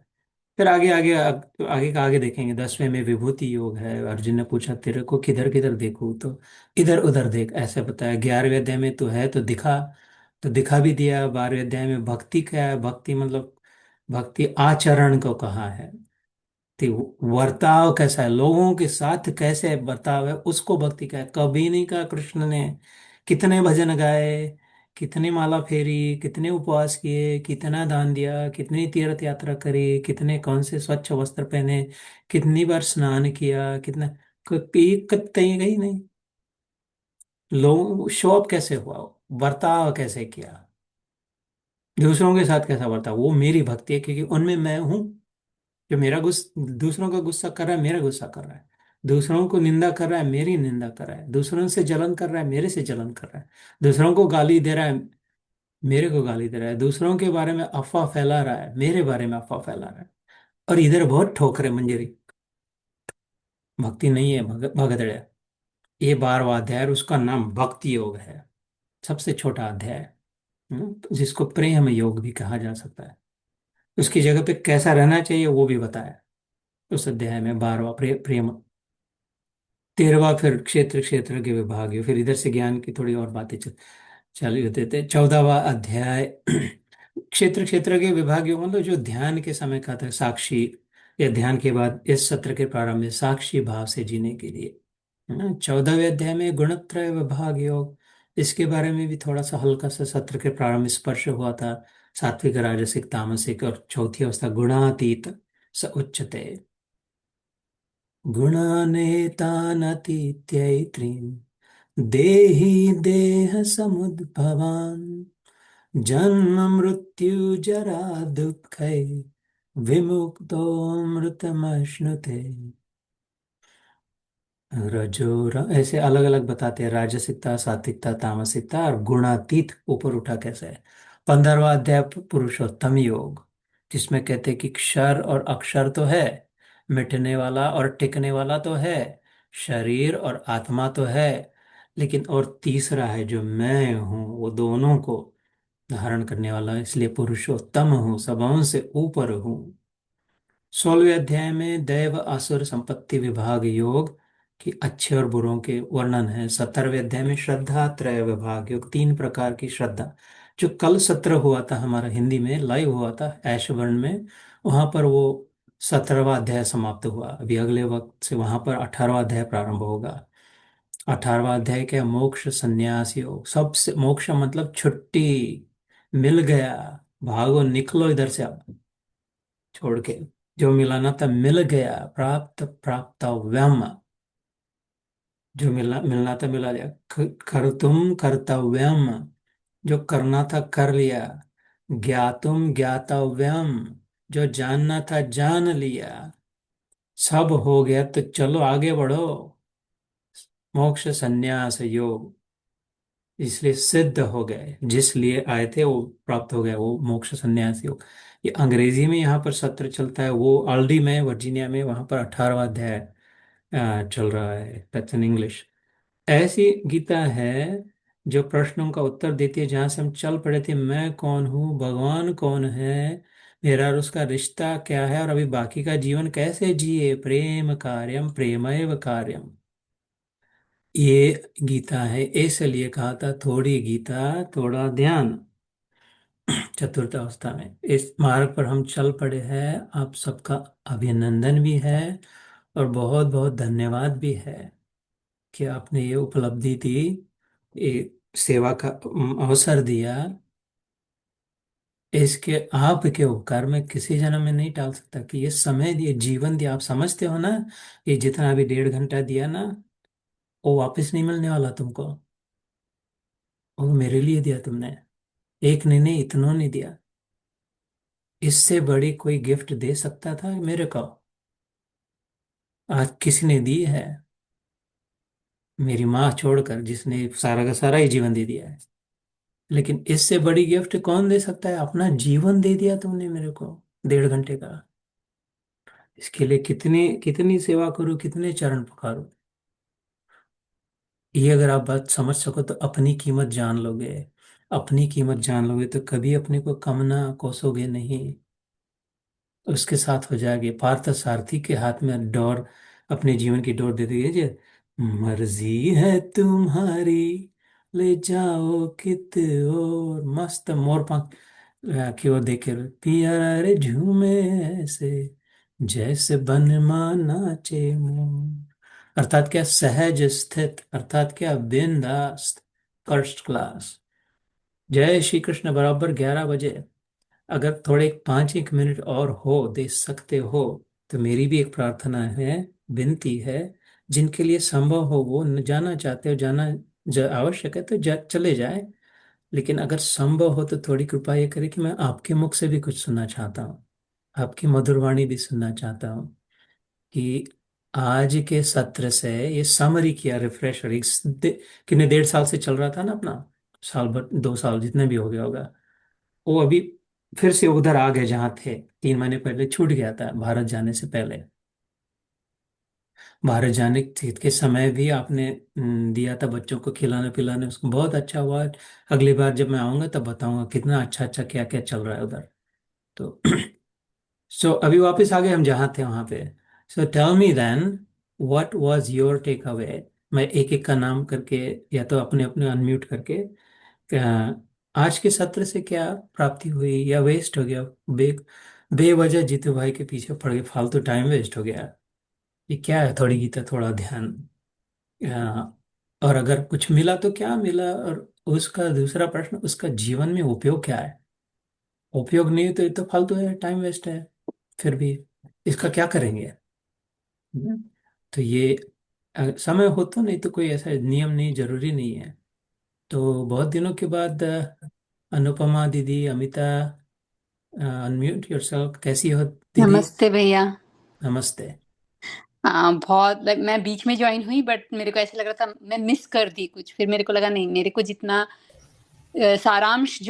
फिर आगे आगे आगे का आगे देखेंगे। 10वें में विभूति योग है। अर्जुन ने पूछा तेरे को किधर किधर देखूं, तो इधर उधर देख, ऐसे बताया। 11वें अध्याय में तू है तो दिखा, तो दिखा भी दिया। 12वें अध्याय में भक्ति क्या है, भक्ति मतलब भक्ति आचरण को कहा है, तो वर्ताव कैसा है, लोगों के साथ कैसे बर्ताव है, उसको भक्ति का है। कभी नहीं कहा कृष्ण ने कितने भजन गाए, कितनी माला फेरी, कितने उपवास किए, कितना दान दिया, कितनी तीर्थ यात्रा करी, कितने कौन से स्वच्छ वस्त्र पहने, कितनी बार स्नान किया, कितना एक कहीं कहीं नहीं। लोग शो ऑफ कैसे हुआ, बर्ताव कैसे किया, दूसरों के साथ कैसा बर्ताव, वो मेरी भक्ति है, क्योंकि उनमें मैं हूँ। जो मेरा दूसरों का गुस्सा कर रहा है, मेरा गुस्सा कर रहा है। दूसरों को निंदा कर रहा है, मेरी निंदा कर रहा है। दूसरों से जलन कर रहा है, मेरे से जलन कर रहा है। दूसरों को गाली दे रहा है, मेरे को गाली दे रहा है। दूसरों के बारे में अफवाह फैला रहा है, मेरे बारे में अफवाह फैला रहा है। और इधर बहुत ठोकरे मंजरी। भक्ति नहीं है, भगदड़। ये 12वां अध्याय है, उसका नाम भक्ति योग है। सबसे छोटा अध्याय है। तो जिसको प्रेम योग भी कहा जा सकता है। उसकी जगह पे कैसा रहना चाहिए वो भी बताया उस अध्याय में। 12वां प्रेम। 13वां फिर क्षेत्र क्षेत्र के विभाग, फिर इधर से ज्ञान की थोड़ी और बातें चालू होते थे। 14वां अध्याय क्षेत्र क्षेत्र के विभाग मतलब जो ध्यान के समय का था, साक्षी, या ध्यान के बाद इस सत्र के प्रारंभ में साक्षी भाव से जीने के लिए, है ना। 14वें अध्याय में गुणत्रय विभाग योग, इसके बारे में भी थोड़ा सा हल्का सा सत्र के प्रारंभ में स्पर्श हुआ था। सात्विक राजसिक तामसिक, और चौथी अवस्था गुणातीत स उच्चते। गुणानेतानतीत्यैत्रीन् देहि देह समुद्भवान्, जन्म मृत्यु जरा दुःखै विमुक्तो मृतमश्नुते। ऐसे अलग अलग बताते हैं, राजसिकता, सात्विकता, तामसिकता और गुणातीत ऊपर उठा कैसे है। 15वां अध्याय पुरुषोत्तम योग, जिसमें कहते हैं कि क्षर और अक्षर तो है, मिटने वाला और टिकने वाला तो है, शरीर और आत्मा तो है, लेकिन और तीसरा है जो मैं हूँ, वो दोनों को धारण करने वाला, इसलिए पुरुषोत्तम हूँ, सबों से ऊपर हूँ। 16वें अध्याय में दैव असुर संपत्ति विभाग योग की अच्छे और बुरों के वर्णन है। 17वें अध्याय में श्रद्धा त्रय विभाग योग, 3 प्रकार की श्रद्धा। जो कल सत्र हुआ था हमारा हिंदी में लाइव हुआ था ऐशवर्ण में, वहां पर वो 17वां अध्याय समाप्त हुआ। अभी अगले वक्त से वहां पर 18वां अध्याय प्रारंभ होगा। 18वां अध्याय क्या, मोक्ष संन्यास योग। सबसे मोक्ष मतलब छुट्टी, मिल गया, भागो निकलो इधर से अब, छोड़ के। जो मिलाना था मिल गया, प्राप्त प्राप्तव्यम, जो मिलना मिलना था मिला लिया। कर तुम कर्तव्यम, जो करना था कर लिया। ज्ञातुम ज्ञातव्यम, जो जानना था जान लिया। सब हो गया तो चलो आगे बढ़ो। मोक्ष संन्यास योग, इसलिए सिद्ध हो गए, जिस लिए आए थे वो प्राप्त हो गया, वो मोक्ष संन्यास योग। ये अंग्रेजी में यहाँ पर सत्र चलता है, वो ऑलरेडी में वर्जीनिया में वहाँ पर 18वां अध्याय चल रहा है, दैट्स इन इंग्लिश। ऐसी गीता है जो प्रश्नों का उत्तर देती है, जहाँ से हम चल पड़े थे, मैं कौन हूँ, भगवान कौन है, मेरा और उसका रिश्ता क्या है, और अभी बाकी का जीवन कैसे जिए। प्रेम कार्यम प्रेमैव कार्यम, ये गीता है। इसलिए कहा था थोड़ी गीता थोड़ा ध्यान। चतुर्थ अवस्था में इस मार्ग पर हम चल पड़े हैं। आप सबका अभिनंदन भी है और बहुत बहुत धन्यवाद भी है कि आपने ये उपलब्धि दी। ये सेवा का अवसर दिया, इसके आपके उपकार में किसी जन्म में नहीं टाल सकता। कि ये समय दिए, जीवन दिया, आप समझते हो ना, ये जितना अभी 1.5 घंटा दिया ना, वो वापस नहीं मिलने वाला तुमको। वो मेरे लिए दिया तुमने, एक ने नहीं, इतनों ने दिया। इससे बड़ी कोई गिफ्ट दे सकता था मेरे को? आज किसी ने दी है? मेरी माँ छोड़कर, जिसने सारा का सारा ही जीवन दे दिया है। लेकिन इससे बड़ी गिफ्ट कौन दे सकता है? अपना जीवन दे दिया तुमने मेरे को, 1.5 घंटे का। इसके लिए कितनी कितनी सेवा करूं, कितने चरण पखारूं। ये अगर आप बात समझ सको तो अपनी कीमत जान लोगे। अपनी कीमत जान लोगे तो कभी अपने को कम ना कोसोगे नहीं। उसके साथ हो जाएगी। पार्थ सारथी के हाथ में डोर, अपने जीवन की डोर दे दी है। मर्जी है तुम्हारी, ले जाओ कित और। मस्त मोर पंख की ओर देखे पिया रे झूमे ऐसे, जैसे बनमाना नाचे मोर। अर्थात क्या, सहज स्थित, अर्थात क्या, बिंदास, फर्स्ट क्लास। जय श्री कृष्ण। बराबर 11 बजे, अगर थोड़े 5 एक मिनट और हो दे सकते हो, तो मेरी भी एक प्रार्थना है, विनती है। जिनके लिए संभव हो, वो जाना चाहते हो, जाना आवश्यक है तो चले जाए। लेकिन अगर संभव हो तो थोड़ी कृपा ये करें कि मैं आपके मुख से भी कुछ सुनना चाहता हूँ, आपकी मधुर वाणी भी सुनना चाहता हूँ। कि आज के सत्र से ये समरी किया, रिफ्रेशर, कितने 1.5 साल से चल रहा था ना अपना, साल भर 2 साल जितने भी हो गया होगा, वो अभी फिर से उधर आ गए जहाँ थे। 3 महीने पहले छूट गया था, भारत जाने से पहले। भारत जाने के समय भी आपने दिया था बच्चों को खिलाने पिलाने, उसको बहुत अच्छा हुआ। अगली बार जब मैं आऊंगा तब बताऊंगा कितना अच्छा अच्छा क्या क्या चल रहा है उधर। तो सो अभी वापस आ गए हम जहाँ थे वहाँ पे। So tell me then, what was your takeaway. मैं एक एक का नाम करके, या तो अपने अपने अनम्यूट करके, आज के सत्र से क्या प्राप्ति हुई या वेस्ट हो गया, बे बेवजह जीतू भाई के पीछे पड़ गए, फालतू टाइम वेस्ट हो गया, ये क्या है? थोड़ी गीता, थोड़ा ध्यान। और अगर कुछ मिला तो क्या मिला, और उसका दूसरा प्रश्न, उसका जीवन में उपयोग क्या है? उपयोग नहीं है तो ये तो फालतू है, टाइम वेस्ट है। फिर भी इसका क्या करेंगे? हम्म। तो ये समय हो तो, नहीं तो कोई ऐसा नियम नहीं, जरूरी नहीं है। तो बहुत दिनों के बाद अनुपमा दीदी, अमिता, अनम्यूट योरसेल्फ। कैसी हो दीदी? नमस्ते भैया। नमस्ते। बहुत मैं बीच में ज्वाइन हुई बट मेरे को ऐसा लग रहा था मैं मिस कर दी कुछ, फिर मेरे को लगा नहीं, मेरे को जितना सारांश